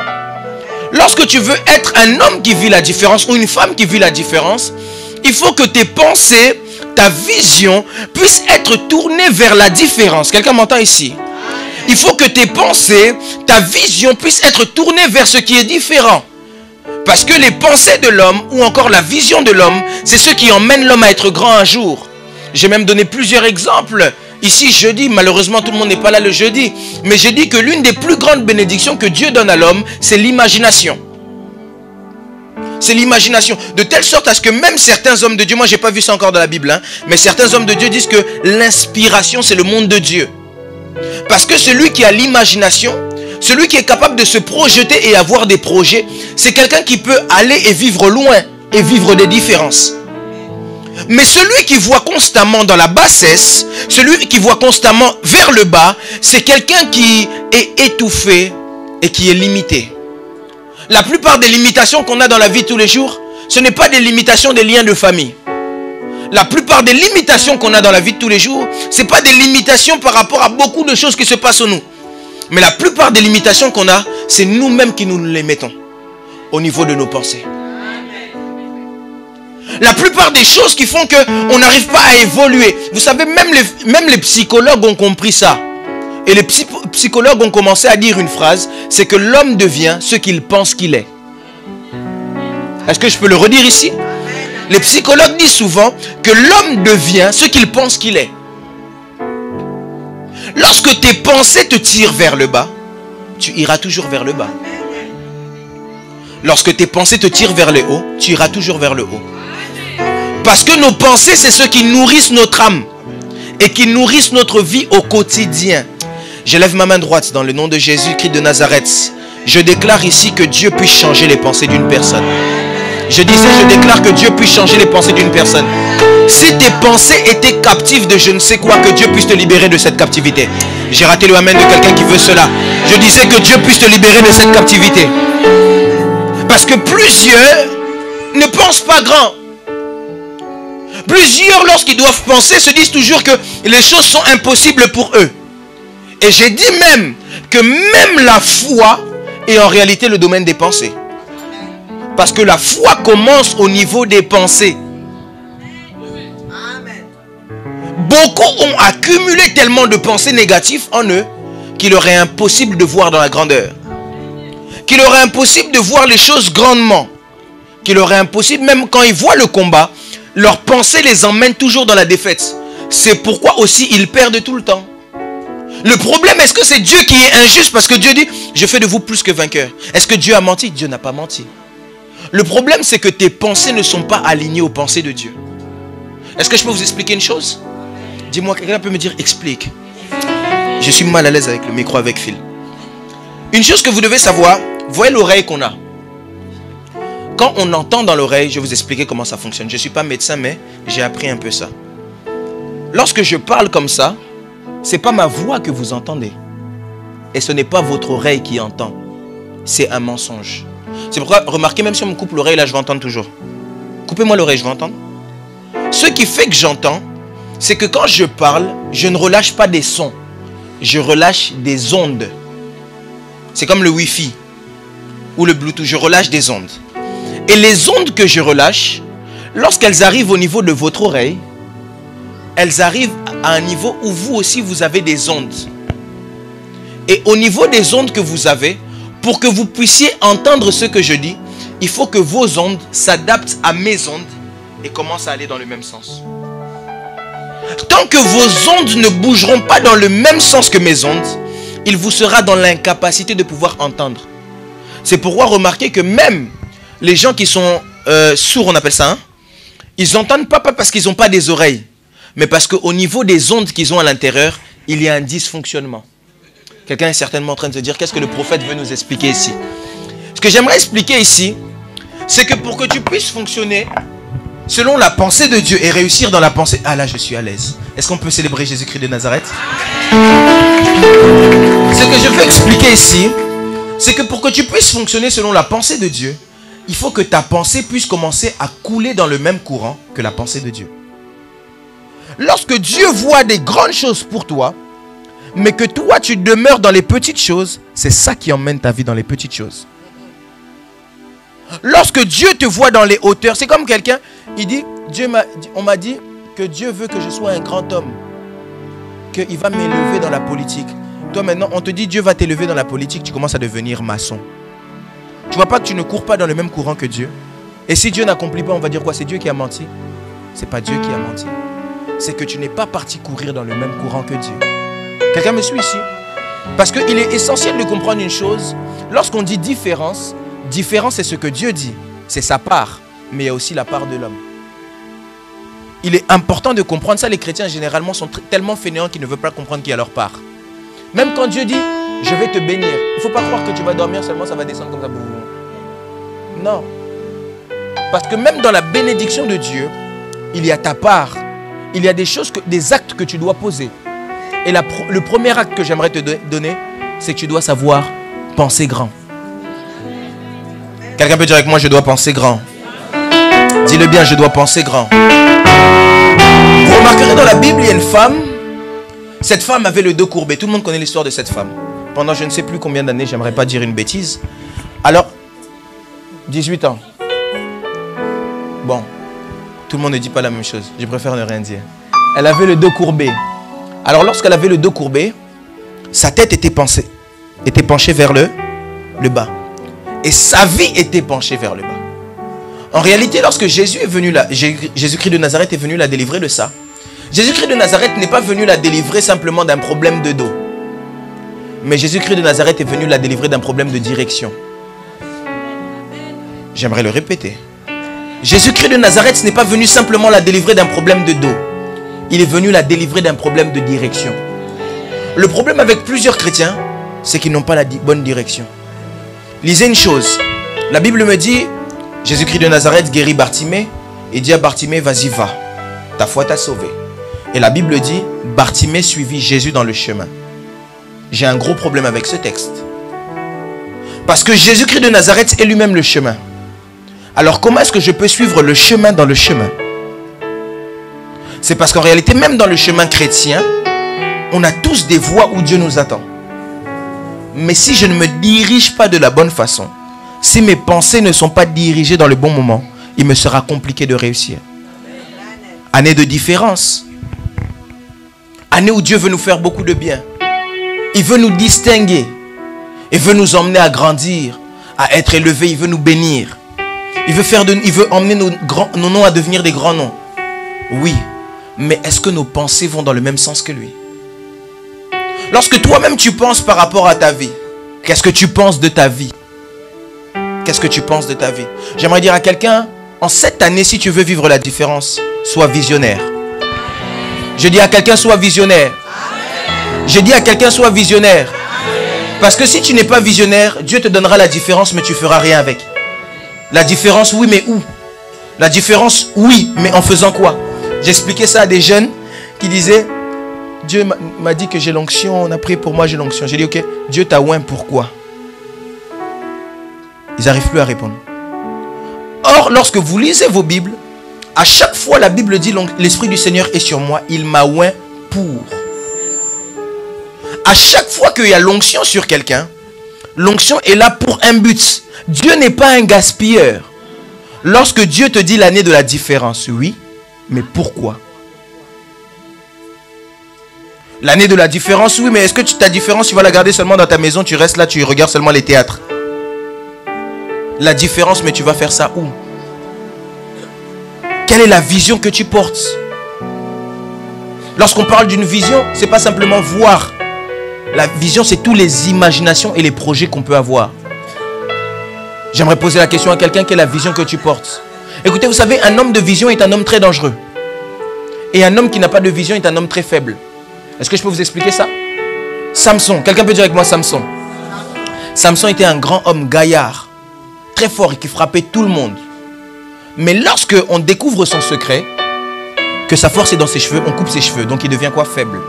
Lorsque tu veux être un homme qui vit la différence ou une femme qui vit la différence, il faut que tes pensées, ta vision puisse être tournée vers la différence. Quelqu'un m'entend ici? Il faut que tes pensées, ta vision puisse être tournée vers ce qui est différent. Parce que les pensées de l'homme ou encore la vision de l'homme, c'est ce qui emmène l'homme à être grand un jour. J'ai même donné plusieurs exemples. Ici, jeudi, malheureusement, tout le monde n'est pas là le jeudi. Mais j'ai dit que l'une des plus grandes bénédictions que Dieu donne à l'homme, c'est l'imagination. C'est l'imagination. De telle sorte à ce que même certains hommes de Dieu, moi j'ai pas vu ça encore dans la Bible, hein, mais certains hommes de Dieu disent que l'inspiration, c'est le monde de Dieu. Parce que celui qui a l'imagination, celui qui est capable de se projeter et avoir des projets, c'est quelqu'un qui peut aller et vivre loin et vivre des différences. Mais celui qui voit constamment dans la bassesse, celui qui voit constamment vers le bas, c'est quelqu'un qui est étouffé et qui est limité. La plupart des limitations qu'on a dans la vie de tous les jours, ce n'est pas des limitations des liens de famille. La plupart des limitations qu'on a dans la vie de tous les jours, ce n'est pas des limitations par rapport à beaucoup de choses qui se passent en nous. Mais la plupart des limitations qu'on a, c'est nous-mêmes qui nous les mettons au niveau de nos pensées. La plupart des choses qui font qu'on n'arrive pas à évoluer. Vous savez, même les psychologues ont compris ça. Et les psychologues ont commencé à dire une phrase, c'est que l'homme devient ce qu'il pense qu'il est. Est-ce que je peux le redire ici? Les psychologues disent souvent que l'homme devient ce qu'il pense qu'il est. Lorsque tes pensées te tirent vers le bas, tu iras toujours vers le bas. Lorsque tes pensées te tirent vers le haut, tu iras toujours vers le haut. Parce que nos pensées, c'est ce qui nourrissent notre âme et qui nourrissent notre vie au quotidien. Je lève ma main droite dans le nom de Jésus-Christ de Nazareth. Je déclare ici que Dieu puisse changer les pensées d'une personne. Je déclare que Dieu puisse changer les pensées d'une personne. Si tes pensées étaient captives de je ne sais quoi, que Dieu puisse te libérer de cette captivité. J'ai raté le amen de quelqu'un qui veut cela. Je disais que Dieu puisse te libérer de cette captivité. Parce que plusieurs ne pensent pas grand. Plusieurs, lorsqu'ils doivent penser, se disent toujours que les choses sont impossibles pour eux. Et j'ai dit même que même la foi est en réalité le domaine des pensées. Parce que la foi commence au niveau des pensées. Beaucoup ont accumulé tellement de pensées négatives en eux qu'il leur est impossible de voir dans la grandeur. Qu'il leur est impossible de voir les choses grandement. Qu'il leur est impossible, même quand ils voient le combat, leurs pensées les emmènent toujours dans la défaite. C'est pourquoi aussi ils perdent tout le temps. Le problème, est-ce que c'est Dieu qui est injuste? Parce que Dieu dit, je fais de vous plus que vainqueurs. Est-ce que Dieu a menti? Dieu n'a pas menti. Le problème, c'est que tes pensées ne sont pas alignées aux pensées de Dieu. Est-ce que je peux vous expliquer une chose? Dis-moi, quelqu'un peut me dire, explique. Je suis mal à l'aise avec le micro avec fil. Une chose que vous devez savoir, voyez l'oreille qu'on a. Quand on entend dans l'oreille, je vais vous expliquer comment ça fonctionne. Je ne suis pas médecin, mais j'ai appris un peu ça. Lorsque je parle comme ça, ce n'est pas ma voix que vous entendez. Et ce n'est pas votre oreille qui entend. C'est un mensonge. C'est pourquoi, remarquez, même si on me coupe l'oreille, là, je vais entendre toujours. Coupez-moi l'oreille, je vais entendre. Ce qui fait que j'entends, c'est que quand je parle, je ne relâche pas des sons. je relâche des ondes. C'est comme le Wi-Fi ou le Bluetooth, je relâche des ondes. Et les ondes que je relâche, lorsqu'elles arrivent au niveau de votre oreille, elles arrivent à un niveau où vous aussi vous avez des ondes. Et au niveau des ondes que vous avez, pour que vous puissiez entendre ce que je dis, il faut que vos ondes s'adaptent à mes ondes et commencent à aller dans le même sens. Tant que vos ondes ne bougeront pas dans le même sens que mes ondes, il vous sera dans l'incapacité de pouvoir entendre. C'est pourquoi remarquez que même les gens qui sont sourds, on appelle ça, hein, ils n'entendent pas parce qu'ils n'ont pas des oreilles, mais parce qu'au niveau des ondes qu'ils ont à l'intérieur, il y a un dysfonctionnement. Quelqu'un est certainement en train de se dire, qu'est-ce que le prophète veut nous expliquer ici? Ce que j'aimerais expliquer ici, c'est que pour que tu puisses fonctionner selon la pensée de Dieu et réussir dans la pensée... Ah là, je suis à l'aise. Est-ce qu'on peut célébrer Jésus-Christ de Nazareth? Ce que je veux expliquer ici, c'est que pour que tu puisses fonctionner selon la pensée de Dieu, il faut que ta pensée puisse commencer à couler dans le même courant que la pensée de Dieu. Lorsque Dieu voit des grandes choses pour toi, mais que toi tu demeures dans les petites choses, c'est ça qui emmène ta vie dans les petites choses. Lorsque Dieu te voit dans les hauteurs, c'est comme quelqu'un, il dit, on m'a dit que Dieu veut que je sois un grand homme, qu'il va m'élever dans la politique. Toi maintenant, on te dit Dieu va t'élever dans la politique, tu commences à devenir maçon. Tu vois pas que tu ne cours pas dans le même courant que Dieu? Et si Dieu n'accomplit pas, on va dire quoi? C'est Dieu qui a menti? C'est pas Dieu qui a menti. C'est que tu n'es pas parti courir dans le même courant que Dieu. Quelqu'un me suit ici? Parce qu'il est essentiel de comprendre une chose. Lorsqu'on dit différence, différence c'est ce que Dieu dit. C'est sa part. Mais il y a aussi la part de l'homme. Il est important de comprendre ça. Les chrétiens généralement sont tellement fainéants qu'ils ne veulent pas comprendre qui a leur part. Même quand Dieu dit, je vais te bénir. Il ne faut pas croire que tu vas dormir seulement, ça va descendre comme ça. Non. Parce que même dans la bénédiction de Dieu, il y a ta part. Il y a des choses, des actes que tu dois poser. Et le premier acte que j'aimerais te donner, c'est que tu dois savoir penser grand. Quelqu'un peut dire avec moi, je dois penser grand. Dis-le bien, je dois penser grand. Vous remarquerez dans la Bible, il y a une femme. Cette femme avait le dos courbé. Tout le monde connaît l'histoire de cette femme. Pendant je ne sais plus combien d'années, j'aimerais pas dire une bêtise. Alors, 18 ans. Bon, tout le monde ne dit pas la même chose. Je préfère ne rien dire. Elle avait le dos courbé. Alors lorsqu'elle avait le dos courbé, sa tête était penchée vers le bas. Et sa vie était penchée vers le bas. En réalité, lorsque Jésus-Christ de Nazareth est venu la délivrer de ça, Jésus-Christ de Nazareth n'est pas venu la délivrer simplement d'un problème de dos. Mais Jésus-Christ de Nazareth est venu la délivrer d'un problème de direction. J'aimerais le répéter. Jésus-Christ de Nazareth n'est pas venu simplement la délivrer d'un problème de dos. Il est venu la délivrer d'un problème de direction. Le problème avec plusieurs chrétiens, c'est qu'ils n'ont pas la bonne direction. Lisez une chose. La Bible me dit, Jésus-Christ de Nazareth guérit Bartimée et dit à Bartimée, vas-y, va. Ta foi t'a sauvé. Et la Bible dit, Bartimée suivit Jésus dans le chemin. J'ai un gros problème avec ce texte. Parce que Jésus-Christ de Nazareth est lui-même le chemin. Alors comment est-ce que je peux suivre le chemin dans le chemin? C'est parce qu'en réalité, même dans le chemin chrétien, on a tous des voies où Dieu nous attend. Mais si je ne me dirige pas de la bonne façon, si mes pensées ne sont pas dirigées dans le bon moment, il me sera compliqué de réussir. Année de différence. Année où Dieu veut nous faire beaucoup de bien. Il veut nous distinguer. Il veut nous emmener à grandir, à être élevés. Il veut nous bénir. Il veut emmener nos noms à devenir des grands noms. Oui. Mais est-ce que nos pensées vont dans le même sens que lui? Lorsque toi-même tu penses par rapport à ta vie, qu'est-ce que tu penses de ta vie? Qu'est-ce que tu penses de ta vie? J'aimerais dire à quelqu'un, en cette année, si tu veux vivre la différence, sois visionnaire. Je dis à quelqu'un, sois visionnaire. Je dis à quelqu'un, sois visionnaire. Parce que si tu n'es pas visionnaire, Dieu te donnera la différence, mais tu ne feras rien avec. La différence, oui, mais où? La différence, oui, mais en faisant quoi? J'expliquais ça à des jeunes qui disaient, Dieu m'a dit que j'ai l'onction, on a prié pour moi, j'ai l'onction. J'ai dit, ok, Dieu t'a oint, pourquoi? Ils n'arrivent plus à répondre. Or, lorsque vous lisez vos Bibles, à chaque fois la Bible dit, l'Esprit du Seigneur est sur moi, il m'a oint pour. À chaque fois qu'il y a l'onction sur quelqu'un, l'onction est là pour un but. Dieu n'est pas un gaspilleur. Lorsque Dieu te dit l'année de la différence, oui, mais pourquoi? L'année de la différence, oui, mais est-ce que ta différence, tu vas la garder seulement dans ta maison, tu restes là, tu regardes seulement les théâtres? La différence, mais tu vas faire ça où? Quelle est la vision que tu portes? Lorsqu'on parle d'une vision, c'est pas simplement voir. La vision, c'est toutes les imaginations et les projets qu'on peut avoir. J'aimerais poser la question à quelqu'un, quelle est la vision que tu portes? Écoutez, vous savez, un homme de vision est un homme très dangereux. Et un homme qui n'a pas de vision est un homme très faible. Est-ce que je peux vous expliquer ça? Samson, quelqu'un peut dire avec moi Samson? Samson était un grand homme gaillard, très fort et qui frappait tout le monde. Mais lorsque on découvre son secret, que sa force est dans ses cheveux, on coupe ses cheveux, donc il devient quoi? Faible.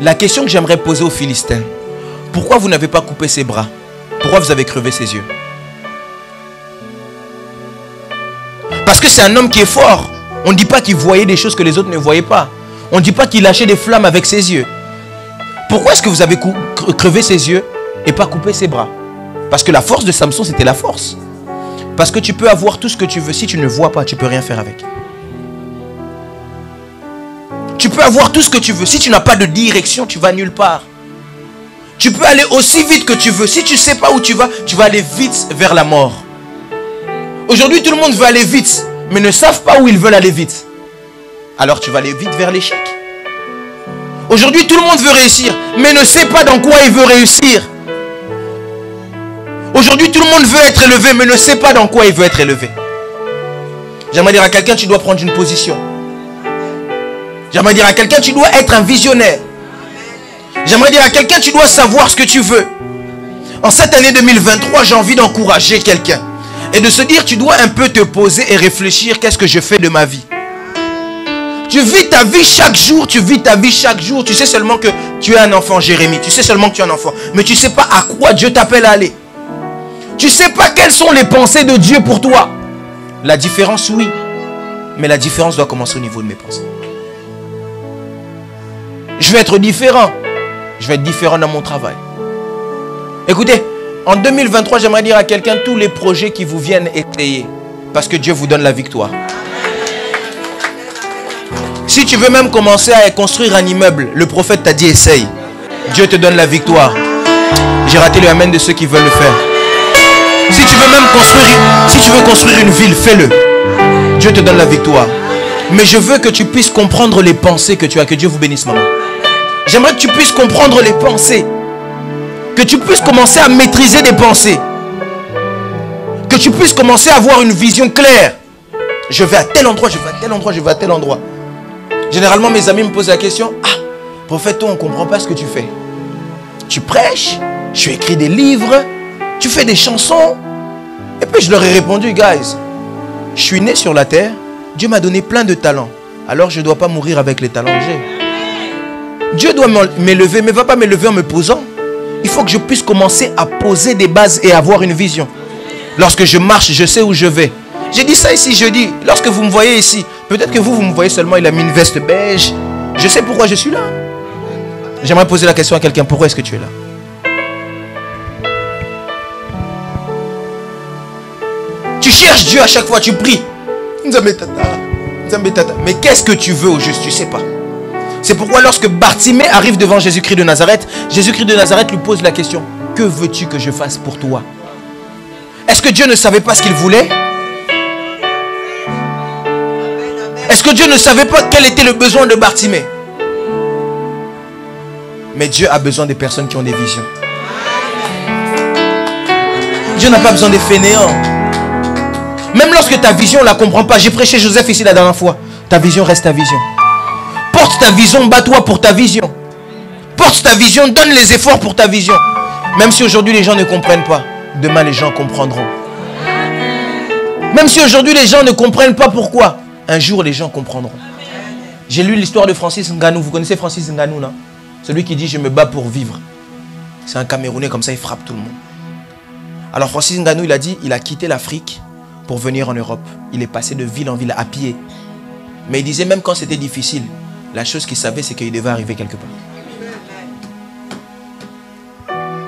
La question que j'aimerais poser aux Philistins, pourquoi vous n'avez pas coupé ses bras? Pourquoi vous avez crevé ses yeux? Parce que c'est un homme qui est fort. On ne dit pas qu'il voyait des choses que les autres ne voyaient pas. On ne dit pas qu'il lâchait des flammes avec ses yeux. Pourquoi est-ce que vous avez crevé ses yeux et pas coupé ses bras? Parce que la force de Samson, c'était la force. Parce que tu peux avoir tout ce que tu veux. Si tu ne vois pas, tu ne peux rien faire avec. Tu peux avoir tout ce que tu veux. Si tu n'as pas de direction, tu vas nulle part. Tu peux aller aussi vite que tu veux. Si tu ne sais pas où tu vas aller vite vers la mort. Aujourd'hui, tout le monde veut aller vite, mais ne savent pas où ils veulent aller vite. Alors tu vas aller vite vers l'échec. Aujourd'hui, tout le monde veut réussir, mais ne sait pas dans quoi il veut réussir. Aujourd'hui, tout le monde veut être élevé, mais ne sait pas dans quoi il veut être élevé. J'aimerais dire à quelqu'un, tu dois prendre une position. J'aimerais dire à quelqu'un, tu dois être un visionnaire. J'aimerais dire à quelqu'un, tu dois savoir ce que tu veux. En cette année 2023, j'ai envie d'encourager quelqu'un. Et de se dire, tu dois un peu te poser et réfléchir, qu'est-ce que je fais de ma vie? Tu vis ta vie chaque jour, tu vis ta vie chaque jour. Tu sais seulement que tu es un enfant, Jérémie. Tu sais seulement que tu es un enfant. Mais tu ne sais pas à quoi Dieu t'appelle à aller. Tu ne sais pas quelles sont les pensées de Dieu pour toi. La différence, oui. Mais la différence doit commencer au niveau de mes pensées. Je vais être différent. Je vais être différent dans mon travail. Écoutez, en 2023, j'aimerais dire à quelqu'un, tous les projets qui vous viennent, essayez. Parce que Dieu vous donne la victoire. Si tu veux même commencer à construire un immeuble, le prophète t'a dit essaye. Dieu te donne la victoire. J'ai raté le amen de ceux qui veulent le faire. Si tu veux même construire une ville, fais-le. Dieu te donne la victoire. Mais je veux que tu puisses comprendre les pensées que tu as. Que Dieu vous bénisse, maman. J'aimerais que tu puisses comprendre les pensées. Que tu puisses commencer à maîtriser des pensées. Que tu puisses commencer à avoir une vision claire. Je vais à tel endroit, je vais à tel endroit, je vais à tel endroit. Généralement, mes amis me posent la question, ah, prophète, toi, on ne comprend pas ce que tu fais. Tu prêches, tu écris des livres, tu fais des chansons. Et puis je leur ai répondu, guys, je suis né sur la terre, Dieu m'a donné plein de talents. Alors je ne dois pas mourir avec les talents que j'ai. Dieu doit m'élever, mais ne va pas m'élever en me posant. Il faut que je puisse commencer à poser des bases et avoir une vision. Lorsque je marche, je sais où je vais. J'ai dit ça ici jeudi. Lorsque vous me voyez ici, peut-être que vous me voyez seulement, il a mis une veste beige. Je sais pourquoi je suis là. J'aimerais poser la question à quelqu'un, pourquoi est-ce que tu es là? Tu cherches Dieu à chaque fois, tu pries. Mais qu'est-ce que tu veux au juste? Tu ne sais pas. C'est pourquoi lorsque Bartimée arrive devant Jésus-Christ de Nazareth, Jésus-Christ de Nazareth lui pose la question, que veux-tu que je fasse pour toi? Est-ce que Dieu ne savait pas ce qu'il voulait? Est-ce que Dieu ne savait pas quel était le besoin de Bartimée? Mais Dieu a besoin des personnes qui ont des visions. Dieu n'a pas besoin des fainéants. Même lorsque ta vision, on ne la comprend pas. J'ai prêché Joseph ici la dernière fois. Ta vision reste ta vision. Porte ta vision, bats-toi pour ta vision. Porte ta vision, donne les efforts pour ta vision. Même si aujourd'hui les gens ne comprennent pas, demain les gens comprendront. Même si aujourd'hui les gens ne comprennent pas pourquoi, un jour les gens comprendront. J'ai lu l'histoire de Francis Ngannou. Vous connaissez Francis Ngannou, non? Celui qui dit je me bats pour vivre. C'est un Camerounais, comme ça il frappe tout le monde. Alors Francis Ngannou, il a dit, il a quitté l'Afrique pour venir en Europe. Il est passé de ville en ville à pied. Mais il disait même quand c'était difficile, la chose qu'il savait c'est qu'il devait arriver quelque part.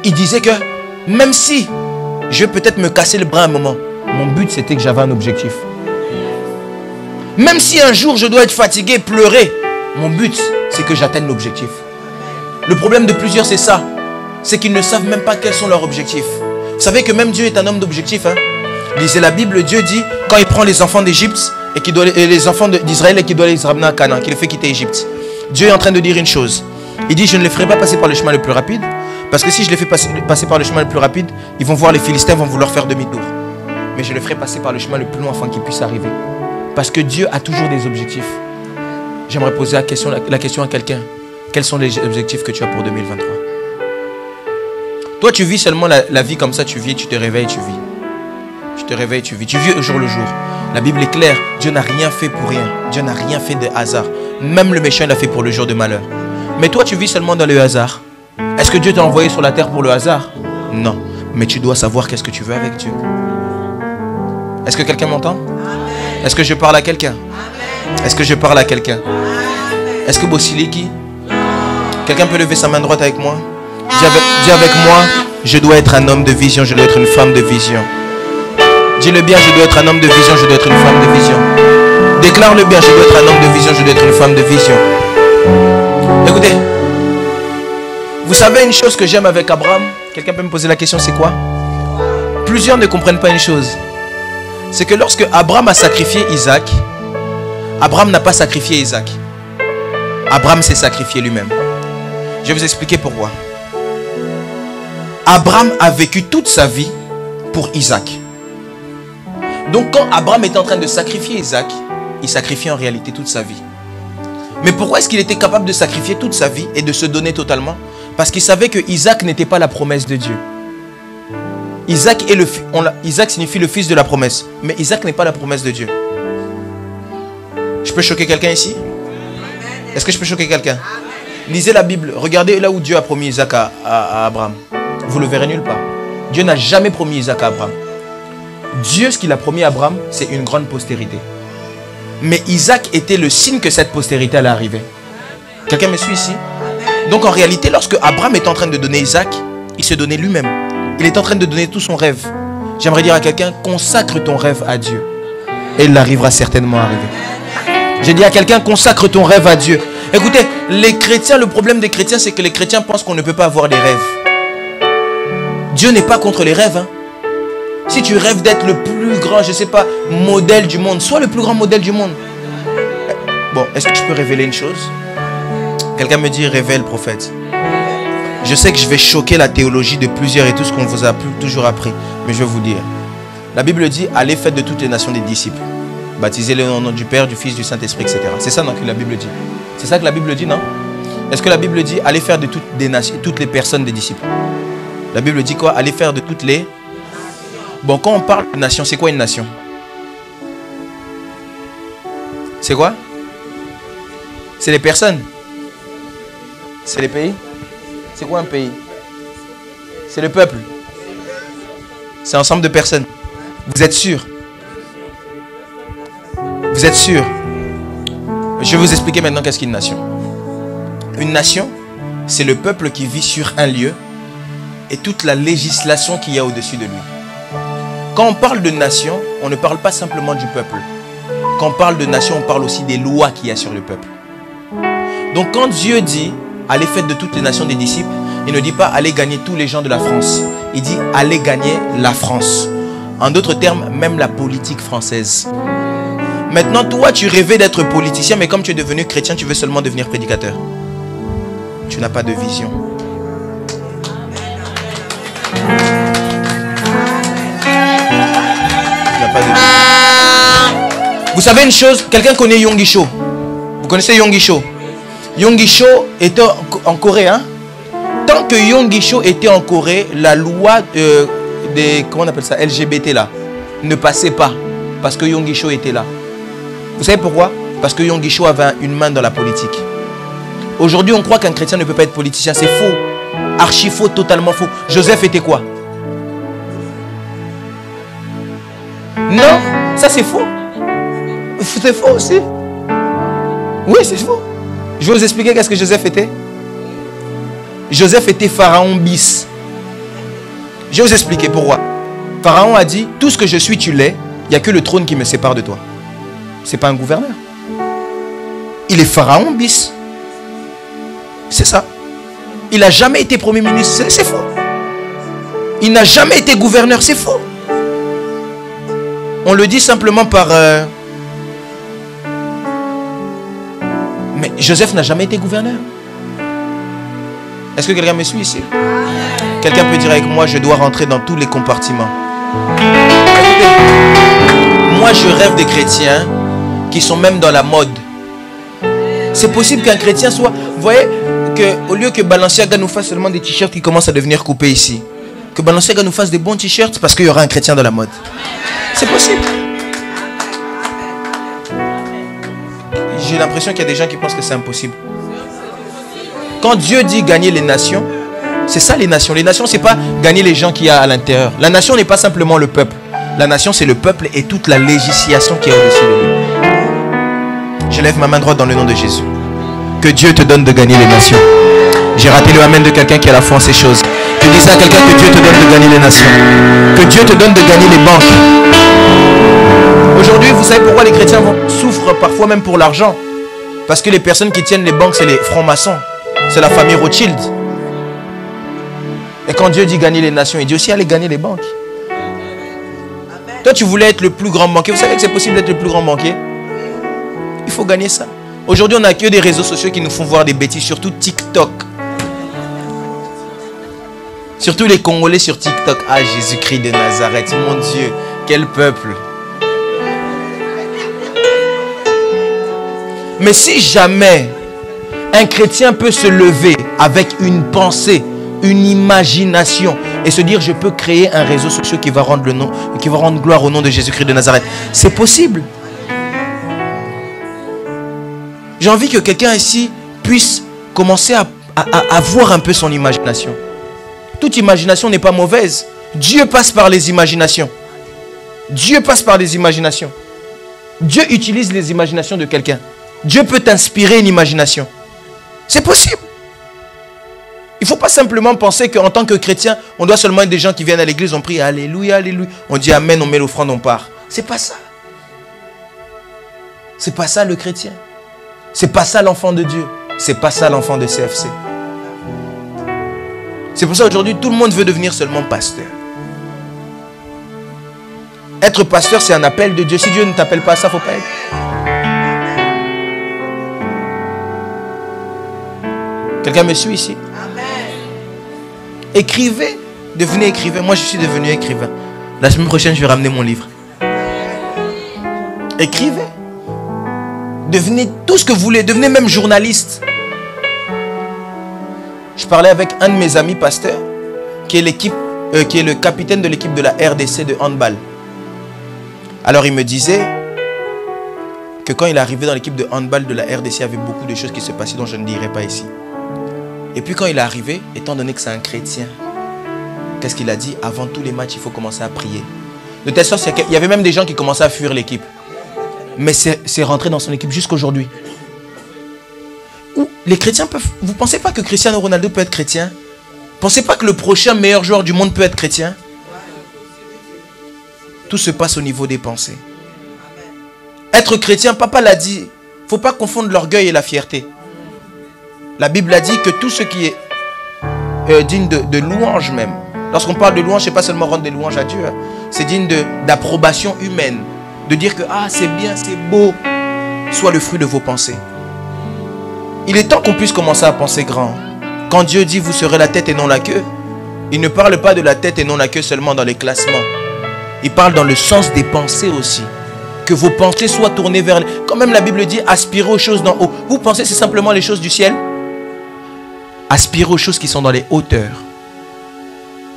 il disait que même si je vais peut-être me casser le bras un moment, mon but c'était que j'avais un objectif. Même si un jour je dois être fatigué, pleurer, mon but c'est que j'atteigne l'objectif. Le problème de plusieurs c'est ça, c'est qu'ils ne savent même pas quels sont leurs objectifs. Vous savez que même Dieu est un homme d'objectifs. Hein? Lisez la Bible, Dieu dit quand il prend les enfants d'Égypte et les enfants d'Israël et qu'il doit les ramener à Canaan, qu'il les fait quitter Égypte. Dieu est en train de dire une chose. Il dit je ne les ferai pas passer par le chemin le plus rapide, parce que si je les fais passer par le chemin le plus rapide, ils vont voir les Philistins, vont vouloir faire demi-tour. Mais je les ferai passer par le chemin le plus long afin qu'ils puissent arriver. Parce que Dieu a toujours des objectifs. J'aimerais poser la question à quelqu'un. Quels sont les objectifs que tu as pour 2023? Toi, tu vis seulement la vie comme ça, tu vis, tu te réveilles, tu vis. Tu te réveilles, tu vis. Tu vis au jour le jour. La Bible est claire. Dieu n'a rien fait pour rien. Dieu n'a rien fait de hasard. Même le méchant l'a fait pour le jour de malheur. Mais toi, tu vis seulement dans le hasard. Est-ce que Dieu t'a envoyé sur la terre pour le hasard? Non. Mais tu dois savoir qu'est-ce que tu veux avec Dieu. Est-ce que quelqu'un m'entend? Est-ce que je parle à quelqu'un? Est-ce que je parle à quelqu'un? Est-ce que Bossiliki? Quelqu'un peut lever sa main droite avec moi? Dis avec moi, je dois être un homme de vision, je dois être une femme de vision. Dis-le bien, je dois être un homme de vision, je dois être une femme de vision. Déclare-le bien, je dois être un homme de vision, je dois être une femme de vision. Écoutez, vous savez une chose que j'aime avec Abraham? Quelqu'un peut me poser la question, c'est quoi? Plusieurs ne comprennent pas une chose. C'est que lorsque Abraham a sacrifié Isaac, Abraham n'a pas sacrifié Isaac. Abraham s'est sacrifié lui-même. Je vais vous expliquer pourquoi. Abraham a vécu toute sa vie pour Isaac. Donc quand Abraham était en train de sacrifier Isaac, il sacrifiait en réalité toute sa vie. Mais pourquoi est-ce qu'il était capable de sacrifier toute sa vie et de se donner totalement? Parce qu'il savait que Isaac n'était pas la promesse de Dieu. Isaac signifie le fils de la promesse. Mais Isaac n'est pas la promesse de Dieu. Je peux choquer quelqu'un ici? Est-ce que je peux choquer quelqu'un? Lisez la Bible. Regardez là où Dieu a promis Isaac à Abraham. Vous le verrez nulle part. Dieu n'a jamais promis Isaac à Abraham. Dieu, ce qu'il a promis à Abraham, c'est une grande postérité. Mais Isaac était le signe que cette postérité allait arriver. Quelqu'un me suit ici? Donc en réalité, lorsque Abraham est en train de donner Isaac, il se donnait lui-même. Il est en train de donner tout son rêve. J'aimerais dire à quelqu'un, consacre ton rêve à Dieu. Et il arrivera certainement à arriver. J'ai dit à quelqu'un, consacre ton rêve à Dieu. Écoutez, les chrétiens, le problème des chrétiens, c'est que les chrétiens pensent qu'on ne peut pas avoir des rêves. Dieu n'est pas contre les rêves. Hein. Si tu rêves d'être le plus grand, je ne sais pas, modèle du monde, sois le plus grand modèle du monde. Bon, est-ce que je peux révéler une chose? Quelqu'un me dit, révèle, prophète. Je sais que je vais choquer la théologie de plusieurs et tout ce qu'on vous a toujours appris. Mais je vais vous dire. La Bible dit, allez faites de toutes les nations des disciples. Baptisez-les au nom du Père, du Fils, du Saint-Esprit, etc. C'est ça que la Bible dit. C'est ça que la Bible dit, non? Est-ce que la Bible dit, allez faire de toutes les personnes des disciples? La Bible dit quoi? Allez faire de toutes les... Bon, quand on parle de nation, c'est quoi une nation? C'est quoi? C'est les personnes. C'est les pays. C'est quoi un pays? C'est le peuple. C'est un ensemble de personnes. Vous êtes sûr? Vous êtes sûr? Je vais vous expliquer maintenant qu'est-ce qu'une nation. Une nation, c'est le peuple qui vit sur un lieu et toute la législation qu'il y a au-dessus de lui. Quand on parle de nation, on ne parle pas simplement du peuple. Quand on parle de nation, on parle aussi des lois qu'il y a sur le peuple. Donc quand Dieu dit, allez faites de toutes les nations des disciples, il ne dit pas, allez gagner tous les gens de la France. Il dit, allez gagner la France. En d'autres termes, même la politique française. Maintenant, toi, tu rêvais d'être politicien, mais comme tu es devenu chrétien, tu veux seulement devenir prédicateur. Tu n'as pas de vision. Vous savez une chose, quelqu'un connaît Yonggi Cho. Vous connaissez Yonggi Cho? Yonggi Cho était en Corée. Hein? Tant que Yonggi Cho était en Corée, la loi des, comment on appelle ça, LGBT là, ne passait pas. Parce que Yonggi Cho était là. Vous savez pourquoi? Parce que Yonggi Cho avait une main dans la politique. Aujourd'hui, on croit qu'un chrétien ne peut pas être politicien. C'est faux. Archi faux, totalement faux. Joseph était quoi? Non, ça c'est faux. C'est faux aussi. Oui, c'est faux. Je vais vous expliquer qu'est-ce que Joseph était. Joseph était pharaon bis. Je vais vous expliquer pourquoi. Pharaon a dit, tout ce que je suis, tu l'es. Il n'y a que le trône qui me sépare de toi. C'est pas un gouverneur. Il est pharaon bis. C'est ça. Il n'a jamais été premier ministre. C'est faux. Il n'a jamais été gouverneur. C'est faux. On le dit simplement par... Mais Joseph n'a jamais été gouverneur. Est-ce que quelqu'un me suit ici? Quelqu'un peut dire avec moi, je dois rentrer dans tous les compartiments. Écoutez, moi je rêve des chrétiens qui sont même dans la mode. C'est possible qu'un chrétien soit... Vous voyez, qu'au lieu que Balenciaga nous fasse seulement des t-shirts qui commencent à devenir coupés ici, que Balenciaga nous fasse des bons t-shirts parce qu'il y aura un chrétien dans la mode. C'est possible. J'ai l'impression qu'il y a des gens qui pensent que c'est impossible. Quand Dieu dit gagner les nations, c'est ça les nations. Les nations, c'est pas gagner les gens qu'il y a à l'intérieur. La nation n'est pas simplement le peuple. La nation, c'est le peuple et toute la législation qui est au-dessus de lui. Je lève ma main droite dans le nom de Jésus. Que Dieu te donne de gagner les nations. J'ai raté le amen de quelqu'un qui a la foi en ces choses. Je dis ça à quelqu'un, que Dieu te donne de gagner les nations. Que Dieu te donne de gagner les banques. Aujourd'hui, vous savez pourquoi les chrétiens souffrent parfois même pour l'argent? Parce que les personnes qui tiennent les banques, c'est les francs-maçons. C'est la famille Rothschild. Et quand Dieu dit gagner les nations, il dit aussi aller gagner les banques. Toi, tu voulais être le plus grand banquier. Vous savez que c'est possible d'être le plus grand banquier? Il faut gagner ça. Aujourd'hui, on n'a que des réseaux sociaux qui nous font voir des bêtises, surtout TikTok. Surtout les Congolais sur TikTok. Ah, Jésus-Christ de Nazareth, mon Dieu, quel peuple. Mais si jamais un chrétien peut se lever avec une pensée, une imagination et se dire je peux créer un réseau social qui va rendre gloire au nom de Jésus-Christ de Nazareth, c'est possible. J'ai envie que quelqu'un ici puisse commencer à voir un peu son imagination. Toute imagination n'est pas mauvaise. Dieu passe par les imaginations. Dieu passe par les imaginations. Dieu utilise les imaginations de quelqu'un. Dieu peut t'inspirer une imagination. C'est possible. Il ne faut pas simplement penser qu'en tant que chrétien, on doit seulement être des gens qui viennent à l'église, on prie Alléluia, Alléluia. On dit Amen, on met l'offrande, on part. C'est pas ça. C'est pas ça le chrétien. C'est pas ça l'enfant de Dieu. C'est pas ça l'enfant de CFC. C'est pour ça aujourd'hui, tout le monde veut devenir seulement pasteur. Être pasteur, c'est un appel de Dieu. Si Dieu ne t'appelle pas à ça, il ne faut pas être. Quelqu'un me suit ici? Amen. Écrivez. Devenez écrivain. Moi, je suis devenu écrivain. La semaine prochaine, je vais ramener mon livre. Écrivez. Devenez tout ce que vous voulez. Devenez même journaliste. Je parlais avec un de mes amis pasteurs qui est le capitaine de l'équipe de la RDC de handball. Alors, il me disait que quand il est arrivé dans l'équipe de handball de la RDC, il y avait beaucoup de choses qui se passaient dont je ne dirai pas ici. Et puis quand il est arrivé, étant donné que c'est un chrétien, qu'est-ce qu'il a dit? Avant tous les matchs, il faut commencer à prier. De telle sorte qu'il y avait même des gens qui commençaient à fuir l'équipe. Mais c'est rentré dans son équipe jusqu'aujourd'hui. Les chrétiens peuvent... Vous ne pensez pas que Cristiano Ronaldo peut être chrétien? Pensez pas que le prochain meilleur joueur du monde peut être chrétien? Tout se passe au niveau des pensées. Être chrétien, papa l'a dit, il ne faut pas confondre l'orgueil et la fierté. La Bible a dit que tout ce qui est digne de louange même. Lorsqu'on parle de louange, ce n'est pas seulement rendre des louanges à Dieu. Hein. C'est digne d'approbation humaine. De dire que c'est bien, c'est beau. Soit le fruit de vos pensées. Il est temps qu'on puisse commencer à penser grand. Quand Dieu dit vous serez la tête et non la queue, il ne parle pas de la tête et non la queue seulement dans les classements. Il parle dans le sens des pensées aussi. Que vos pensées soient tournées vers... Quand même la Bible dit aspirez aux choses d'en haut. Vous pensez c'est simplement les choses du ciel? Aspirez aux choses qui sont dans les hauteurs.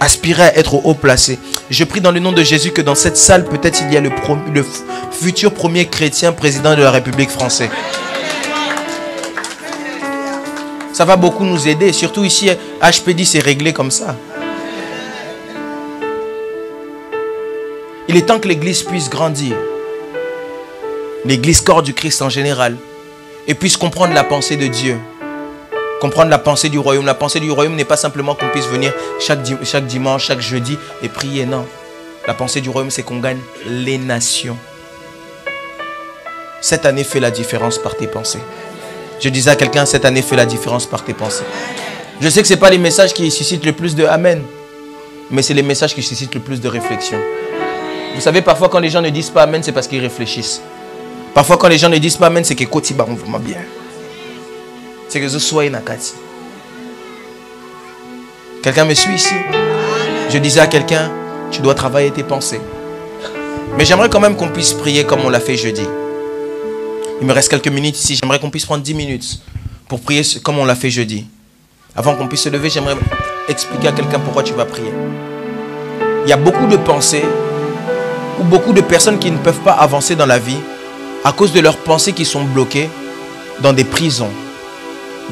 Aspirez à être au haut placé. Je prie dans le nom de Jésus que dans cette salle, peut-être il y a le futur premier chrétien président de la République française. Ça va beaucoup nous aider. Surtout ici, HPD c'est réglé comme ça. Il est temps que l'église puisse grandir. L'église corps du Christ en général. Et puisse comprendre la pensée de Dieu. Comprendre la pensée du royaume. La pensée du royaume n'est pas simplement qu'on puisse venir chaque dimanche, chaque jeudi et prier. Non. La pensée du royaume, c'est qu'on gagne les nations. Cette année fait la différence par tes pensées. Je disais à quelqu'un, cette année fait la différence par tes pensées. Je sais que ce n'est pas les messages qui suscitent le plus de Amen, mais c'est les messages qui suscitent le plus de réflexion. Vous savez, parfois quand les gens ne disent pas Amen, c'est parce qu'ils réfléchissent. Parfois quand les gens ne disent pas Amen, c'est que Kotiba, on vraiment bien. C'est que je sois Nakati. Quelqu'un me suit ici? Je disais à quelqu'un, tu dois travailler tes pensées. Mais j'aimerais quand même qu'on puisse prier comme on l'a fait jeudi. Il me reste quelques minutes ici. J'aimerais qu'on puisse prendre 10 minutes pour prier comme on l'a fait jeudi. Avant qu'on puisse se lever, j'aimerais expliquer à quelqu'un pourquoi tu vas prier. Il y a beaucoup de pensées ou beaucoup de personnes qui ne peuvent pas avancer dans la vie à cause de leurs pensées qui sont bloquées dans des prisons.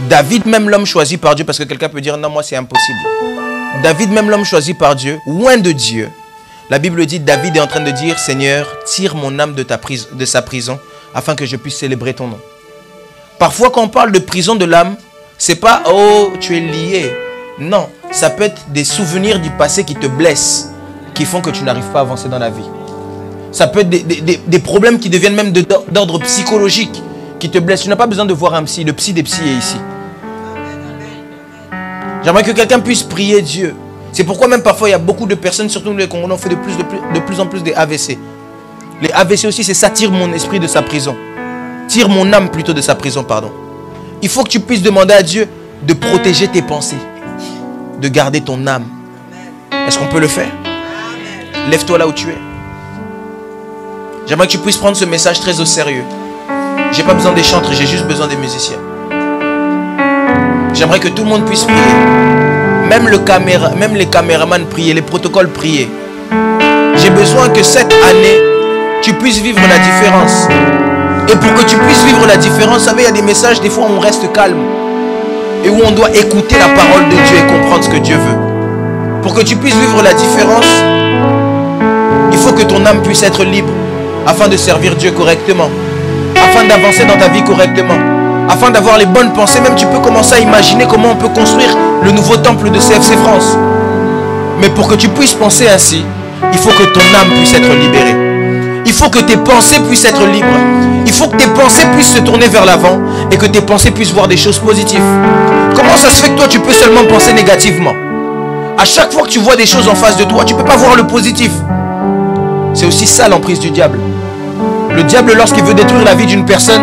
David, même l'homme choisi par Dieu, parce que quelqu'un peut dire non, moi c'est impossible. David, même l'homme choisi par Dieu, loin de Dieu. La Bible dit, David est en train de dire, Seigneur, tire mon âme de sa prison, afin que je puisse célébrer ton nom. Parfois, quand on parle de prison de l'âme, c'est pas, oh, tu es lié. Non, ça peut être des souvenirs du passé qui te blessent, qui font que tu n'arrives pas à avancer dans la vie. Ça peut être des problèmes qui deviennent même d'ordre psychologique, qui te blessent. Tu n'as pas besoin de voir un psy, le psy des psys est ici. J'aimerais que quelqu'un puisse prier Dieu. C'est pourquoi même parfois il y a beaucoup de personnes, surtout nous les Congolais, on fait de plus en plus des AVC. Les AVC aussi, c'est ça, tire mon esprit de sa prison. Tire mon âme plutôt de sa prison, pardon. Il faut que tu puisses demander à Dieu de protéger tes pensées, de garder ton âme. Est-ce qu'on peut le faire? Lève-toi là où tu es. J'aimerais que tu puisses prendre ce message très au sérieux. J'ai pas besoin des chantres, j'ai juste besoin des musiciens. J'aimerais que tout le monde puisse prier. Même les caméramans prier, les protocoles prier. J'ai besoin que cette année, tu puisses vivre la différence. Et pour que tu puisses vivre la différence, vous savez, il y a des messages, des fois, où on reste calme. Et où on doit écouter la parole de Dieu et comprendre ce que Dieu veut. Pour que tu puisses vivre la différence, il faut que ton âme puisse être libre. Afin de servir Dieu correctement. Afin d'avancer dans ta vie correctement. Afin d'avoir les bonnes pensées. Même tu peux commencer à imaginer comment on peut construire le nouveau temple de CFC France. Mais pour que tu puisses penser ainsi, il faut que ton âme puisse être libérée. Il faut que tes pensées puissent être libres. Il faut que tes pensées puissent se tourner vers l'avant et que tes pensées puissent voir des choses positives. Comment ça se fait que toi tu peux seulement penser négativement? À chaque fois que tu vois des choses en face de toi, tu ne peux pas voir le positif. C'est aussi ça l'emprise du diable. Le diable, lorsqu'il veut détruire la vie d'une personne,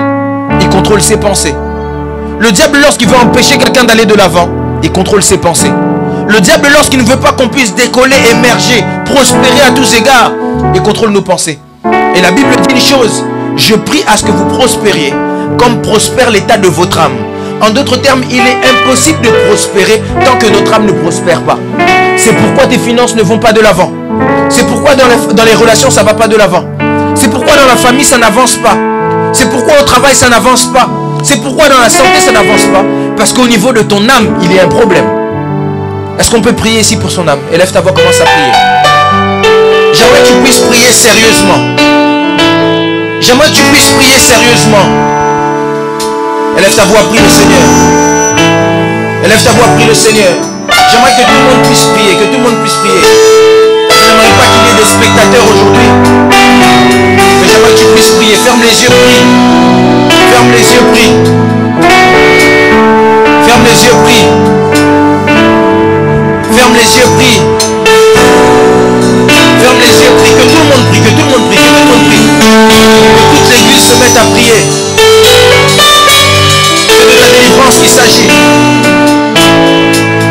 il contrôle ses pensées. Le diable, lorsqu'il veut empêcher quelqu'un d'aller de l'avant, il contrôle ses pensées. Le diable, lorsqu'il ne veut pas qu'on puisse décoller, émerger, prospérer à tous égards, il contrôle nos pensées. Et la Bible dit une chose: je prie à ce que vous prospériez comme prospère l'état de votre âme. En d'autres termes, il est impossible de prospérer tant que notre âme ne prospère pas. C'est pourquoi tes finances ne vont pas de l'avant. C'est pourquoi dans les relations, ça ne va pas de l'avant. C'est pourquoi dans la famille, ça n'avance pas. C'est pourquoi au travail, ça n'avance pas. C'est pourquoi dans la santé, ça n'avance pas. Parce qu'au niveau de ton âme, il y a un problème. Est-ce qu'on peut prier ici pour son âme? Élève ta voix, commence à prier. J'aimerais que tu puisses prier sérieusement. J'aimerais que tu puisses prier sérieusement. Élève ta voix, prie le Seigneur. Élève ta voix, prie le Seigneur. J'aimerais que tout le monde puisse prier, que tout le monde puisse prier. Je n'aimerais pas qu'il y ait des spectateurs aujourd'hui. Mais j'aimerais que tu puisses prier. Ferme les yeux, prie. Ferme les yeux, prie. Ferme les yeux, prie. Ferme les yeux, prie. Ferme les yeux, prie. Que tout le monde prie, que tout le monde prie, que tout le monde prie. Que toute l'église se mette à prier. C'est de ta délivrance qu'il s'agit.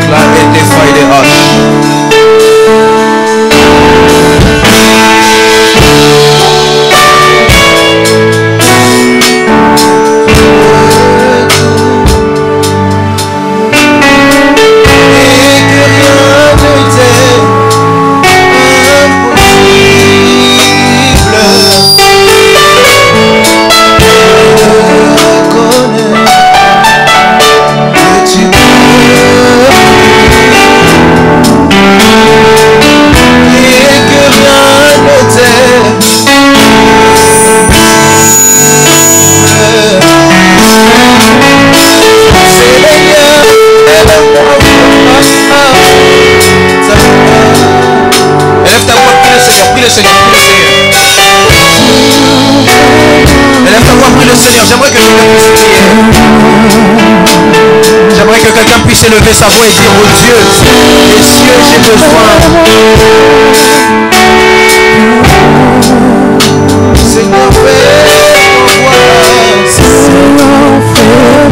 Clap et défaille les haches. Seigneur, prie le Seigneur, prie le Seigneur. Élève ta voix, prie le Seigneur. J'aimerais que quelqu'un puisse prier. J'aimerais que quelqu'un puisse élever sa voix et dire oh Dieu, les cieux, j'ai besoin. Seigneur, fais ton voix. Seigneur, fais ma voix.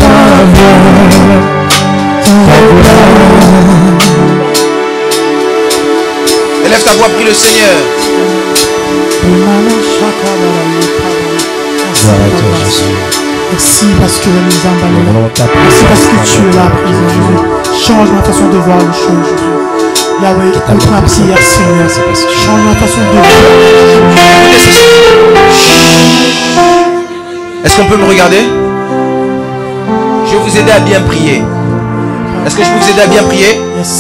Élève ta voix, prie le Seigneur. Merci parce que nous emballons. Merci parce que tu es là, présent Jésus. Change ma façon de voir les choses, Jésus. Yahweh, écoute ma prière, Seigneur. Change ma façon de voir. Est-ce qu'on peut me regarder? Je vais vous aider à bien prier. Est-ce que je peux vous aider à bien prier? Yes.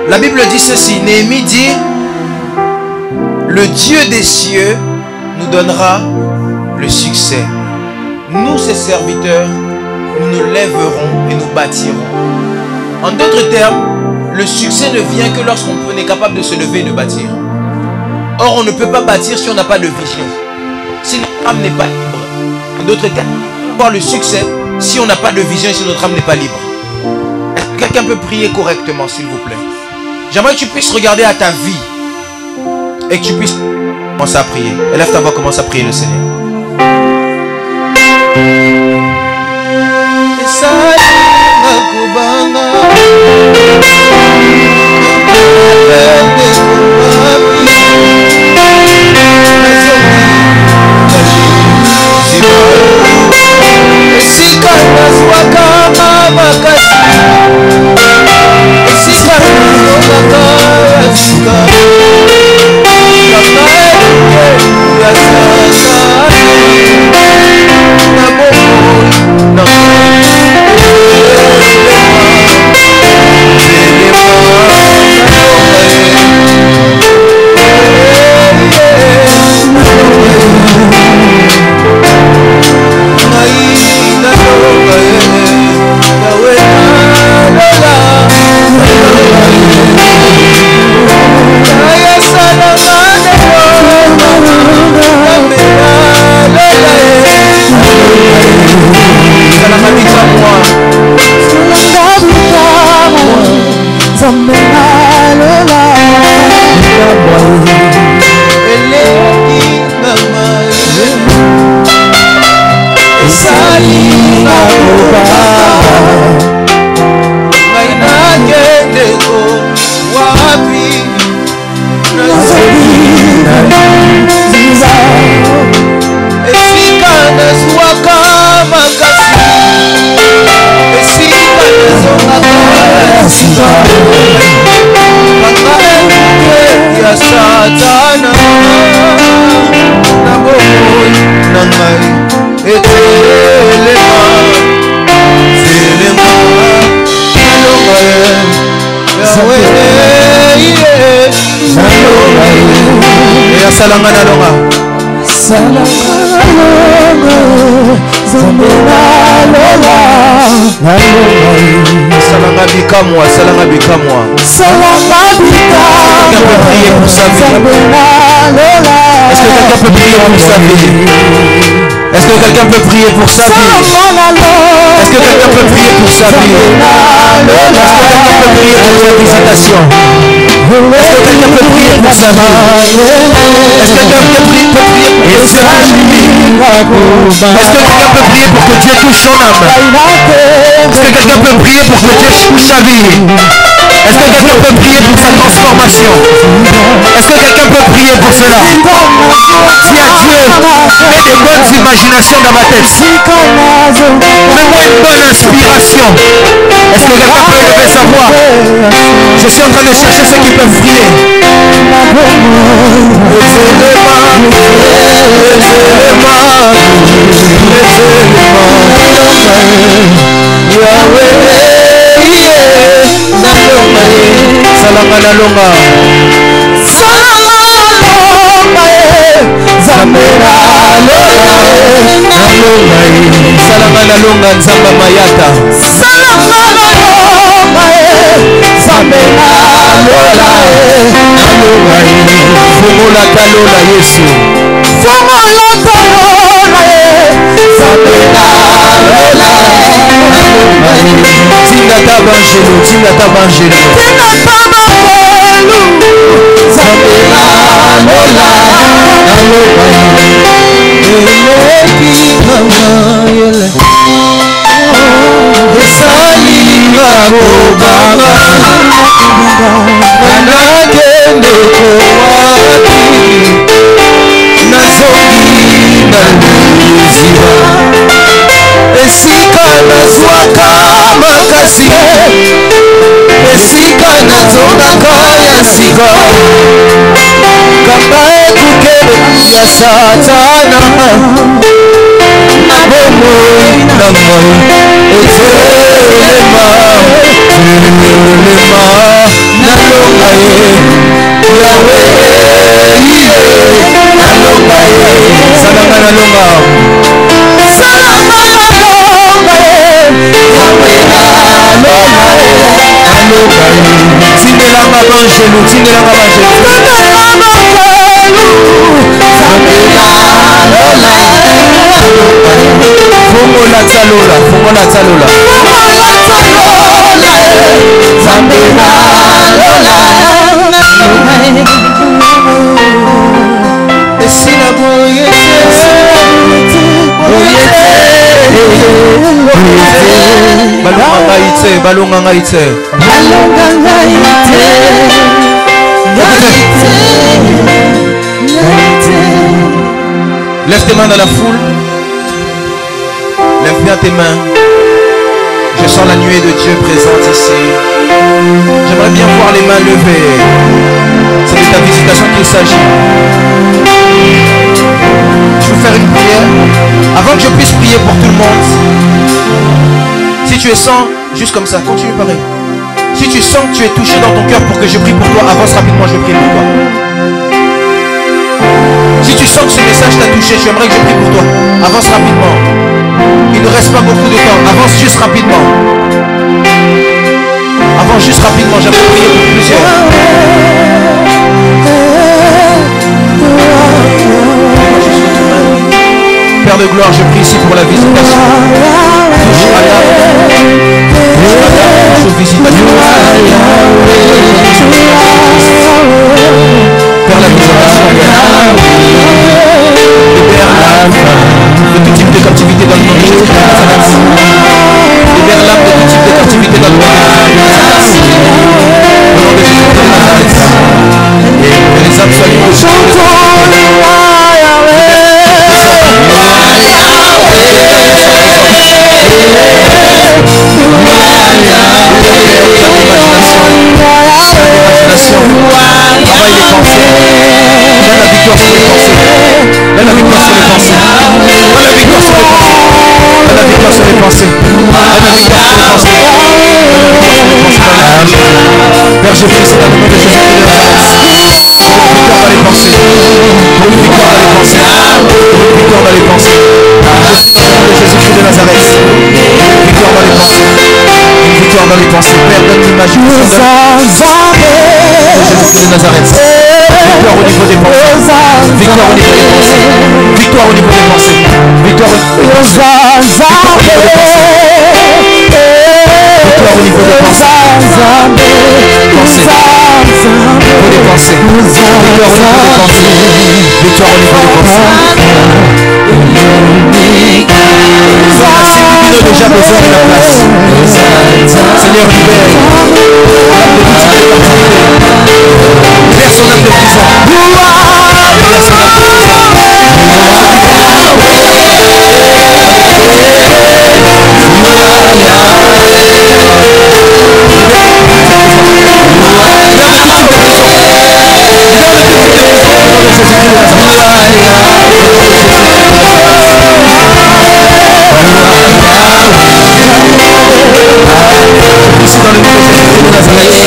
La Bible dit ceci. Néhémie dit: le Dieu des cieux nous donnera le succès. Nous, ses serviteurs, nous nous lèverons et nous bâtirons. En d'autres termes, le succès ne vient que lorsqu'on est capable de se lever et de bâtir. Or, on ne peut pas bâtir si on n'a pas de vision. Si notre âme n'est pas libre. En d'autres termes, on peut avoir le succès si on n'a pas de vision et si notre âme n'est pas libre. Est-ce que quelqu'un peut prier correctement, s'il vous plaît? J'aimerais que tu puisses regarder à ta vie et que tu puisses commencer à prier. Élève ta voix, commence à prier le Seigneur. Salanga na longa. Salanga na longa. Zambela longa. Na longa. Salanga bikamwa, salanga bikamwa. Salanga bikamwa. Quelqu'un peut prier pour sa vie. Est-ce que quelqu'un peut prier pour sa vie? Est-ce que quelqu'un peut prier pour sa vie? Est-ce que quelqu'un peut prier pour sa vie? Est-ce que quelqu'un peut prier pour sa visitation? Est-ce que quelqu'un peut prier pour sa vie? Est-ce que quelqu'un peut prier pour sa vie? Est-ce que quelqu'un peut prier pour que Dieu touche son âme? Est-ce que quelqu'un peut prier pour que Dieu touche sa vie? Est-ce que quelqu'un peut prier pour sa transformation? Est-ce que quelqu'un peut prier pour cela? Dis à Dieu, mets des bonnes imaginations dans ma tête. Mets-moi une bonne inspiration. Est-ce que quelqu'un peut élever sa voix? Je suis en train de chercher ceux qui peuvent prier. Salanga na longa. Salanga na longa nzamba mayata. Salanga na longa zambela lola. Fungola Kalola Yesu. Fungola Kalola Tinga tabangelo, tinga tabangelo. Tinga tabangelo. Zabela lola. Eleki kamayele. Esalinga bobaba. Anagende kowaki. Nazongi naluziba. Esika nazwaka makasi. Esika nazonaka ya sika. Kamba ekukele ya satana. Bomoi na moi etelema nalonga ye yawe iye nalonga ye salanga nalonga yawe nalonga ye tindelanga banjelu tindelanga banjelu Fungola Tsalola, Fungola Tsalola. Balonga ngaitse. Lève tes mains dans la foule. Lève bien tes mains. Je sens la nuée de Dieu présente ici. J'aimerais bien voir les mains levées. C'est de ta visitation qu'il s'agit. Je veux faire une prière. Avant que je puisse prier pour tout le monde, si tu es sans, juste comme ça, continue pareil. Si tu sens que tu es touché dans ton cœur pour que je prie pour toi, avance rapidement, je vais prier pour toi. Si tu sens que ce message t'a touché, j'aimerais que je prie pour toi. Avance rapidement. Il ne reste pas beaucoup de temps. Avance juste rapidement. Avance juste rapidement. J'aimerais prier pour plusieurs. Père de gloire, je prie ici pour la visitation. Touche Madame. Touche aux visitations. Père, la visitation. Libère l'âme de tout type de captivité dans le nom de Jésus de Nazareth. Libère l'âme de tout type de captivité dans le nom de Jésus. Au nom de Jésus de Nazareth. Que les âmes soient libres. Travaille les pensées. Donne la victoire sur les pensées. Donne la victoire sur les pensées. Donne la victoire sur les pensées. Donne la victoire sur les pensées. Donne la victoire sur les pensées. Père, je prie dans le nom de Jésus de Nazareth. Pour une victoire dans les pensées. Pour une victoire dans les pensées. Pour une victoire dans les pensées. Je prie dans le nom de Jésus de Nazareth. Une victoire dans les pensées. Une victoire dans les pensées. Père, donne l'image de Jésus de Nazareth. Victoire au niveau des pensées. Victoire au niveau des pensées. Victoire au niveau des pensées. Victoire au niveau des pensées. Victoire au niveau des pensées. Pensées. Pour les pensées. Victoire au niveau des pensées. Victoire au niveau des pensées. Il a déjà besoin de la place. Seigneur, libère. Libère son âme de prison. Libère son âme de Ici dans le nom de Jésus de Nazareth.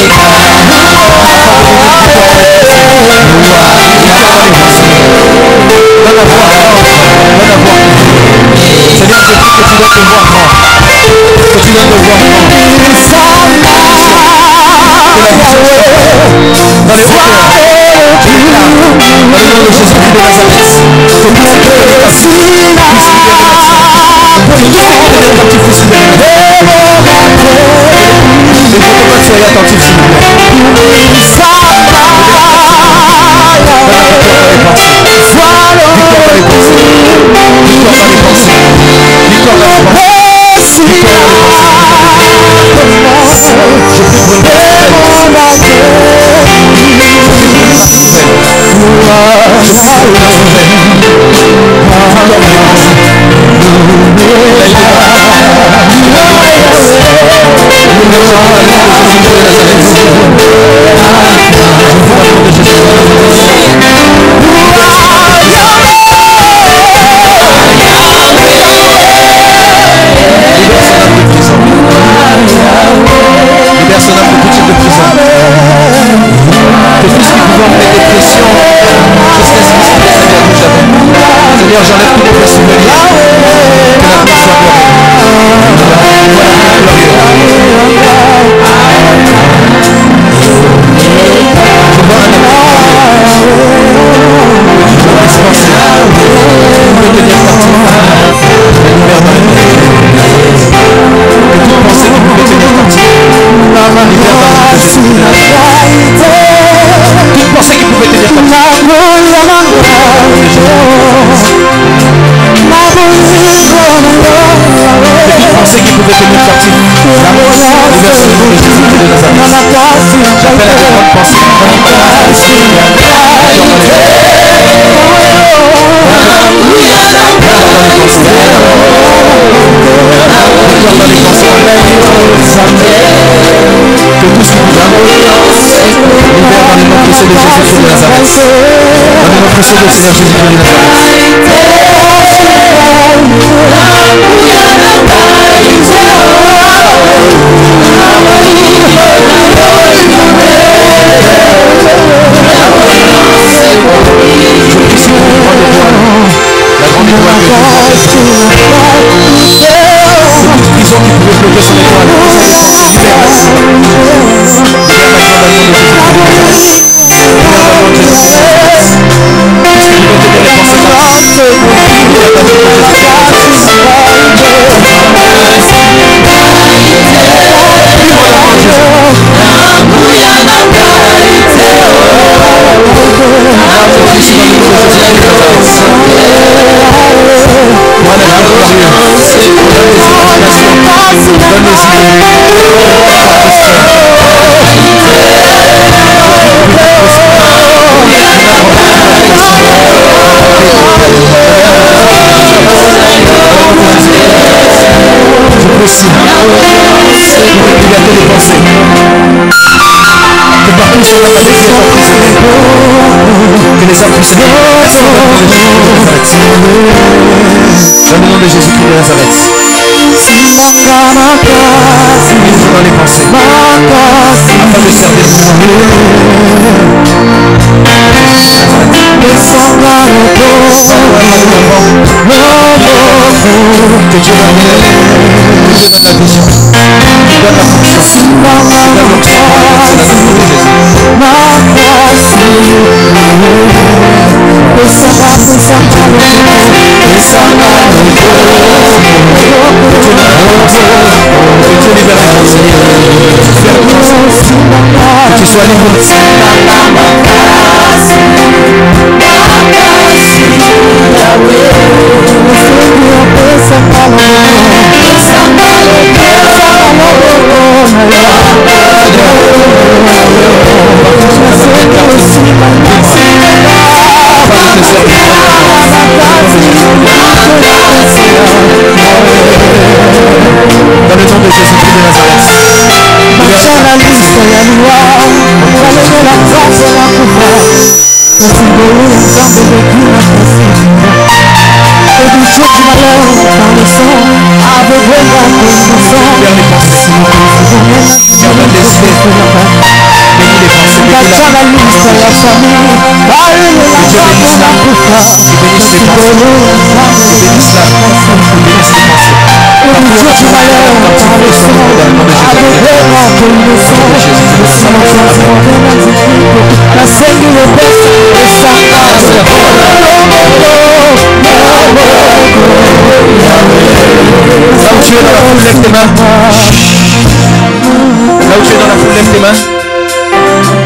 Là où tu es dans la foule, lève tes mains.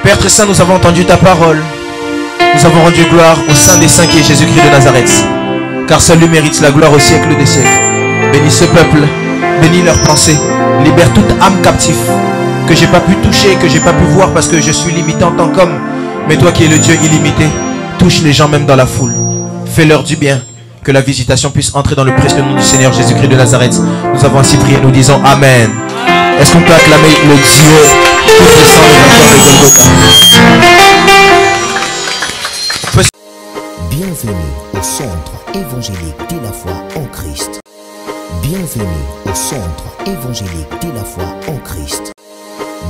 Père très saint, nous avons entendu ta parole. Nous avons rendu gloire au Saint des Saints qui est Jésus-Christ de Nazareth. Car seul lui mérite la gloire au siècle des siècles. Bénis ce peuple, bénis leurs pensées. Libère toute âme captive que j'ai pas pu toucher, que j'ai pas pu voir parce que je suis limité en tant qu'homme. Mais toi qui es le Dieu illimité, touche les gens même dans la foule. Fais-leur du bien. Que la visitation puisse entrer dans le précieux nom du Seigneur Jésus-Christ de Nazareth. Nous avons ainsi prié, nous disons Amen. Est-ce qu'on peut acclamer le Dieu tout-puissant de Golgotha? Bienvenue au centre évangélique de la foi en Christ. Bienvenue au centre évangélique de la foi en Christ.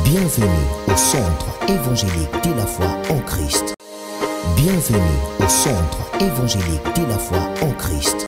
Bienvenue au centre évangélique de la foi en Christ. Bienvenue au centre évangélique de la foi en Christ.